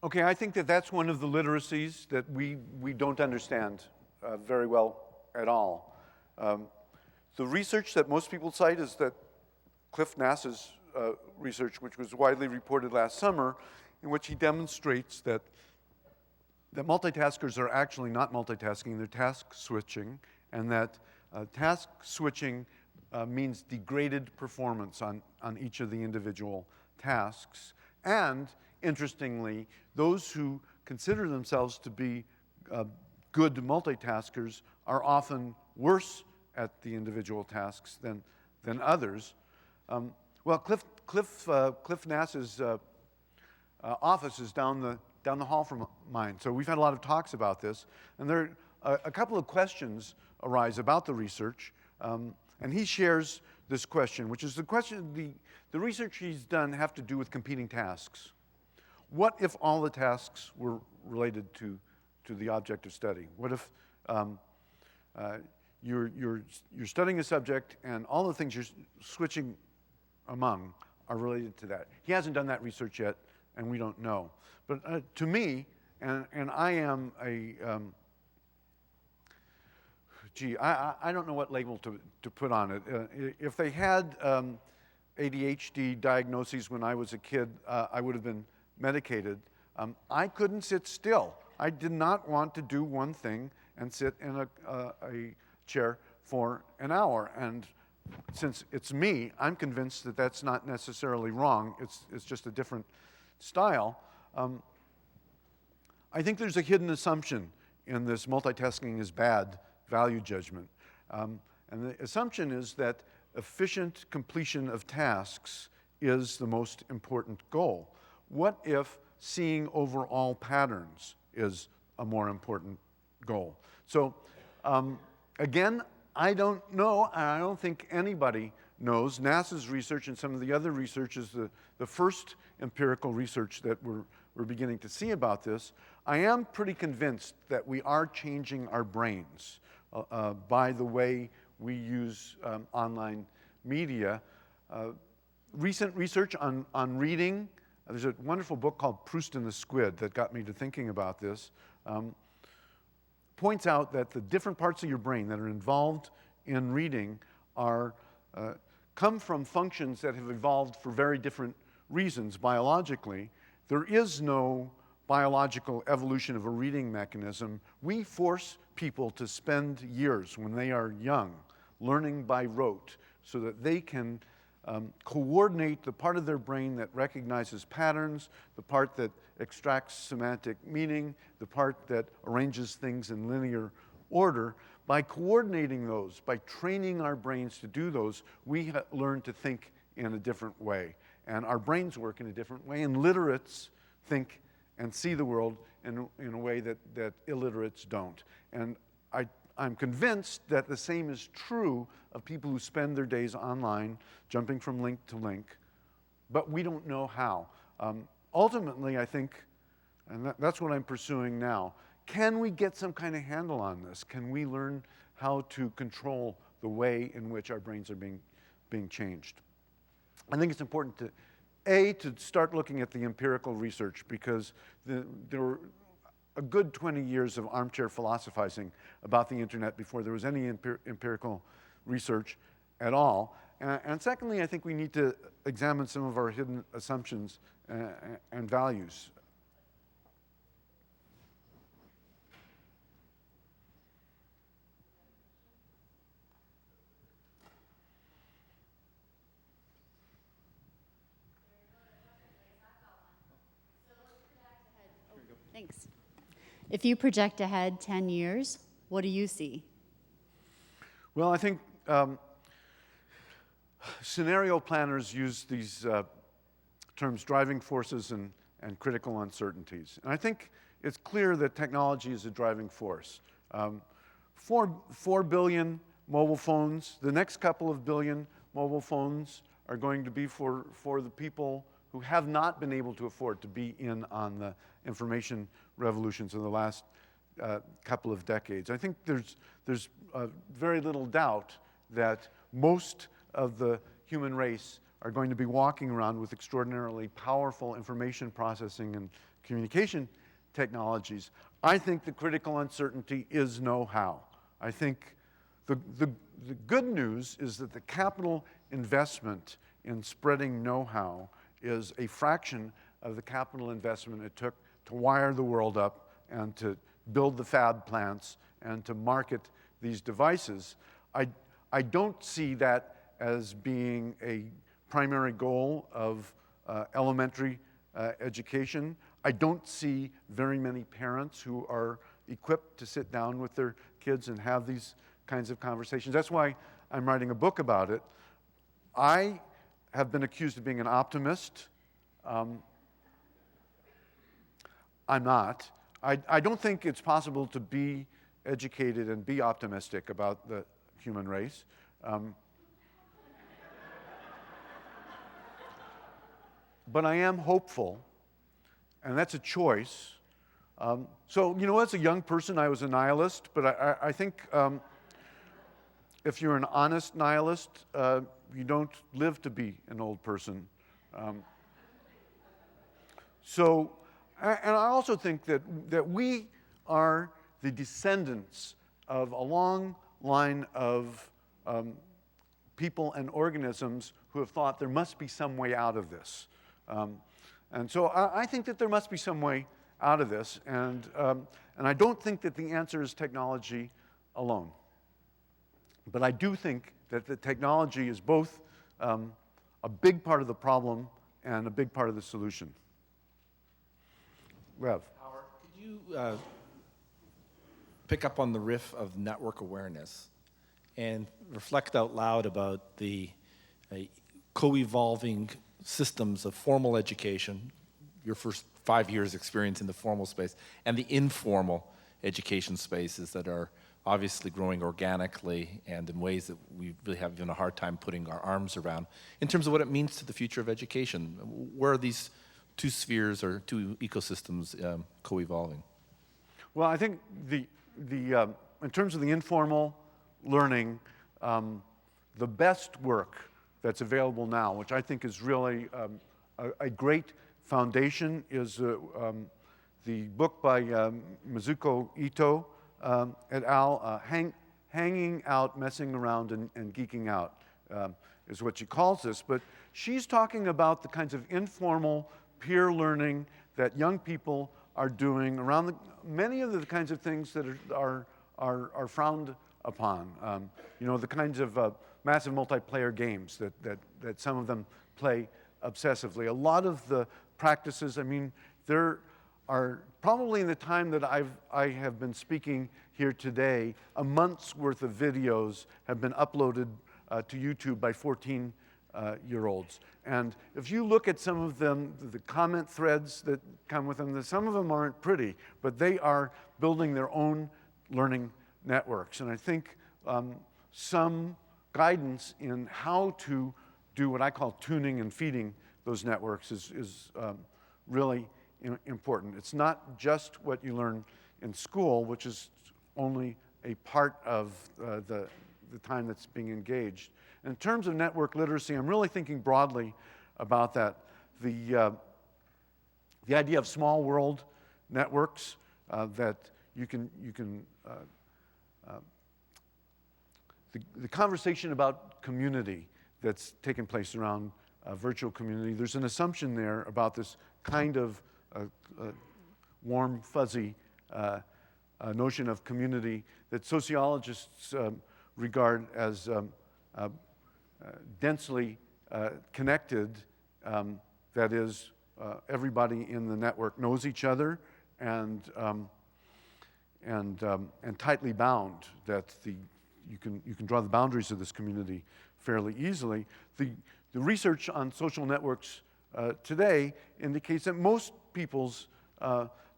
B: Okay, I think that that's one of the literacies that we don't understand very well at all. The research that most people cite is that Cliff Nass's research, which was widely reported last summer, in which he demonstrates that multitaskers are actually not multitasking, they're task switching, and that task switching means degraded performance on each of the individual tasks. And interestingly, those who consider themselves to be good multitaskers are often worse at the individual tasks than others. Well, Cliff Nass's office is down the hall from mine, so we've had a lot of talks about this, and there are a couple of questions arise about the research, and he shares this question, which is the question, the research he's done have to do with competing tasks. What if all the tasks were related to the object of study? What if you're studying a subject and all the things you're switching among are related to that. He hasn't done that research yet, and we don't know. But to me, and I am a, I don't know what label to put on it. If they had ADHD diagnoses when I was a kid, I would have been medicated. I couldn't sit still. I did not want to do one thing and sit in a chair for an hour. And since it's me, I'm convinced that that's not necessarily wrong. It's just a different style. I think there's a hidden assumption in this multitasking is bad value judgment. And the assumption is that efficient completion of tasks is the most important goal. What if seeing overall patterns is a more important goal? So again, I don't know, and I don't think anybody knows. NASA's research and some of the other research is the first empirical research that we're beginning to see about this. I am pretty convinced that we are changing our brains by the way we use online media. Recent research on reading, there's a wonderful book called Proust and the Squid that got me to thinking about this, points out that the different parts of your brain that are involved in reading come from functions that have evolved for very different reasons biologically. There is no biological evolution of a reading mechanism. We force people to spend years when they are young learning by rote so that they can coordinate the part of their brain that recognizes patterns, the part that extracts semantic meaning, the part that arranges things in linear order. By coordinating those, by training our brains to do those, we learn to think in a different way. And our brains work in a different way, and literates think and see the world in a way that illiterates don't. And I'm convinced that the same is true of people who spend their days online, jumping from link to link, but we don't know how. Ultimately, I think, and that's what I'm pursuing now, can we get some kind of handle on this? Can we learn how to control the way in which our brains are being changed? I think it's important to start looking at the empirical research, because there were a good 20 years of armchair philosophizing about the internet before there was any empirical research at all. And secondly, I think we need to examine some of our hidden assumptions and values.
E: Thanks. If you project ahead 10 years, what do you see?
B: Well, I think scenario planners use these terms driving forces and critical uncertainties. And I think it's clear that technology is a driving force. 4 billion mobile phones, the next couple of billion mobile phones are going to be for the people who have not been able to afford to be in on the information revolutions of the last couple of decades. I think there's very little doubt that most of the human race are going to be walking around with extraordinarily powerful information processing and communication technologies. I think the critical uncertainty is know-how. I think the good news is that the capital investment in spreading know-how is a fraction of the capital investment it took to wire the world up and to build the fab plants and to market these devices. I don't see that as being a primary goal of elementary education. I don't see very many parents who are equipped to sit down with their kids and have these kinds of conversations. That's why I'm writing a book about it. I have been accused of being an optimist. I'm not. I don't think it's possible to be educated and be optimistic about the human race. But I am hopeful, and that's a choice. So, you know, as a young person, I was a nihilist, but I think if you're an honest nihilist, you don't live to be an old person. And I also think that we are the descendants of a long line of people and organisms who have thought there must be some way out of this. And so I think that there must be some way out of this, and I don't think that the answer is technology alone. But I do think that the technology is both a big part of the problem and a big part of the solution. Rev.
F: Howard, could you pick up on the riff of network awareness and reflect out loud about the co-evolving systems of formal education, your first 5 years experience in the formal space, and the informal education spaces that are obviously growing organically and in ways that we really have even a hard time putting our arms around, in terms of what it means to the future of education. Where are these two spheres or two ecosystems co-evolving?
B: Well, I think in terms of the informal learning, the best work that's available now, which I think is really a great foundation, is the book by Mizuko Ito et al., Hanging Out, Messing Around, and Geeking Out, is what she calls this. But she's talking about the kinds of informal peer learning that young people are doing around many of the kinds of things that are frowned upon. The kinds of massive multiplayer games that some of them play obsessively. A lot of the practices, there are probably, in the time that I have been speaking here today, a month's worth of videos have been uploaded to YouTube by 14-year-olds. And if you look at some of them, the comment threads that come with them, some of them aren't pretty, but they are building their own learning networks. And I think some guidance in how to do what I call tuning and feeding those networks is really important. It's not just what you learn in school, which is only a part of the time that's being engaged. In terms of network literacy, I'm really thinking broadly about that. The idea of small world networks, that the conversation about community that's taken place around virtual community, there's an assumption there about this kind of warm, fuzzy notion of community that sociologists regard as densely connected, that is, everybody in the network knows each other and tightly bound, that you can draw the boundaries of this community fairly easily. The research on social networks today indicates that most people's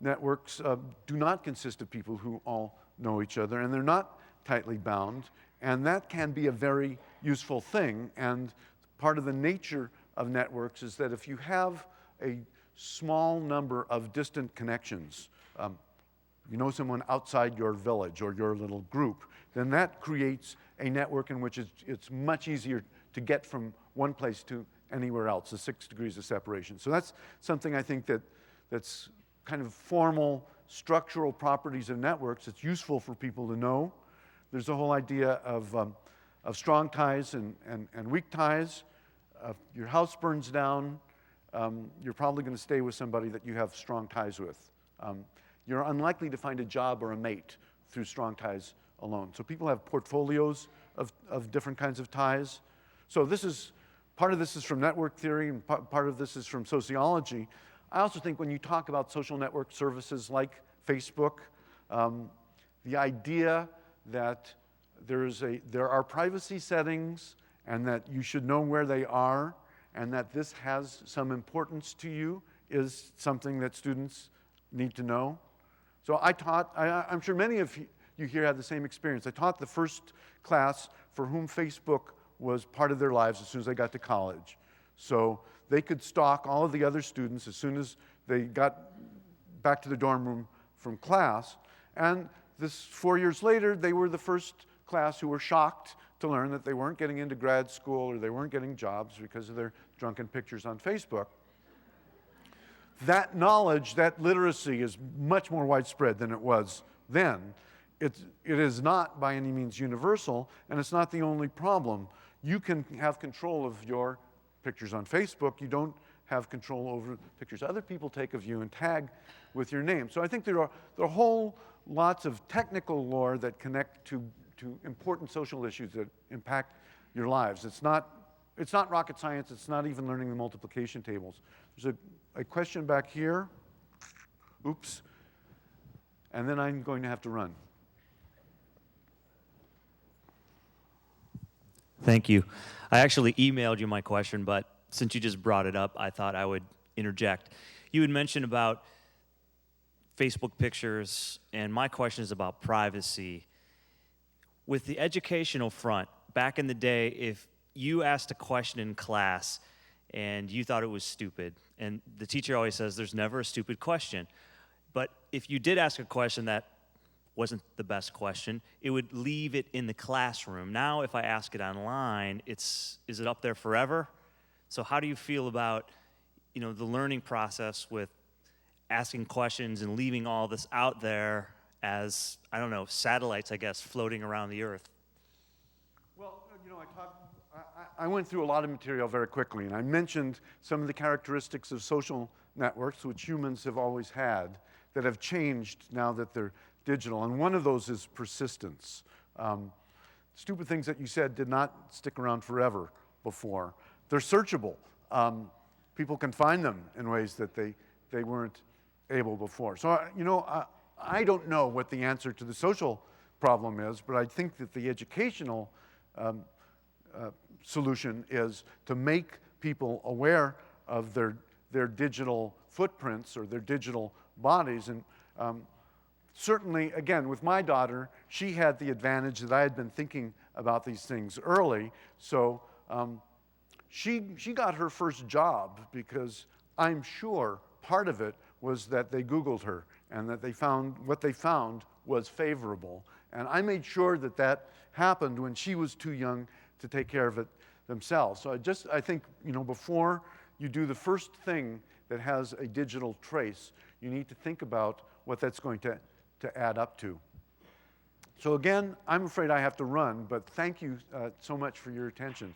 B: networks do not consist of people who all know each other, and they're not tightly bound, and that can be a very useful thing. And part of the nature of networks is that if you have a small number of distant connections, you know someone outside your village or your little group, then that creates a network in which it's much easier to get from one place to anywhere else, the 6 degrees of separation. So that's something I think that's kind of formal structural properties of networks. It's useful for people to know. There's the whole idea of strong ties and weak ties. If your house burns down, you're probably going to stay with somebody that you have strong ties with. You're unlikely to find a job or a mate through strong ties alone. So people have portfolios of different kinds of ties. So part of this is from network theory, and part of this is from sociology. I also think when you talk about social network services like Facebook, the idea that there are privacy settings and that you should know where they are and that this has some importance to you is something that students need to know. So I'm sure many of you here have the same experience. I taught the first class for whom Facebook was part of their lives as soon as they got to college. So they could stalk all of the other students as soon as they got back to the dorm room from class. And 4 years later, they were the first class who were shocked to learn that they weren't getting into grad school or they weren't getting jobs because of their drunken pictures on Facebook. That knowledge, that literacy is much more widespread than it was then. It is not by any means universal, and it's not the only problem. You can have control of your pictures on Facebook. You don't have control over pictures other people take of you and tag with your name. So I think there are whole lots of technical lore that connect to important social issues that impact your lives. It's not rocket science. It's not even learning the multiplication tables. There's a question back here. Oops. And then I'm going to have to run.
G: Thank you. I actually emailed you my question, but since you just brought it up, I thought I would interject. You had mentioned about Facebook pictures, and my question is about privacy. With the educational front, back in the day, if you asked a question in class and you thought it was stupid, and the teacher always says there's never a stupid question, but if you did ask a question that wasn't the best question, it would leave it in the classroom. Now, if I ask it online, is it up there forever? So how do you feel about, the learning process with asking questions and leaving all this out there as, satellites, I guess, floating around the earth?
B: Well, I went through a lot of material very quickly, and I mentioned some of the characteristics of social networks, which humans have always had, that have changed now that they're digital, and one of those is persistence. Stupid things that you said did not stick around forever before. They're searchable. People can find them in ways that they weren't able before. So, I don't know what the answer to the social problem is, but I think that the educational solution is to make people aware of their digital footprints or their digital bodies. And certainly, again, with my daughter, she had the advantage that I had been thinking about these things early. So she got her first job because I'm sure part of it was that they Googled her and that what they found was favorable. And I made sure that happened when she was too young to take care of it themselves. So I think, before you do the first thing that has a digital trace, you need to think about what that's going to add up to. So again, I'm afraid I have to run, but thank you so much for your attention.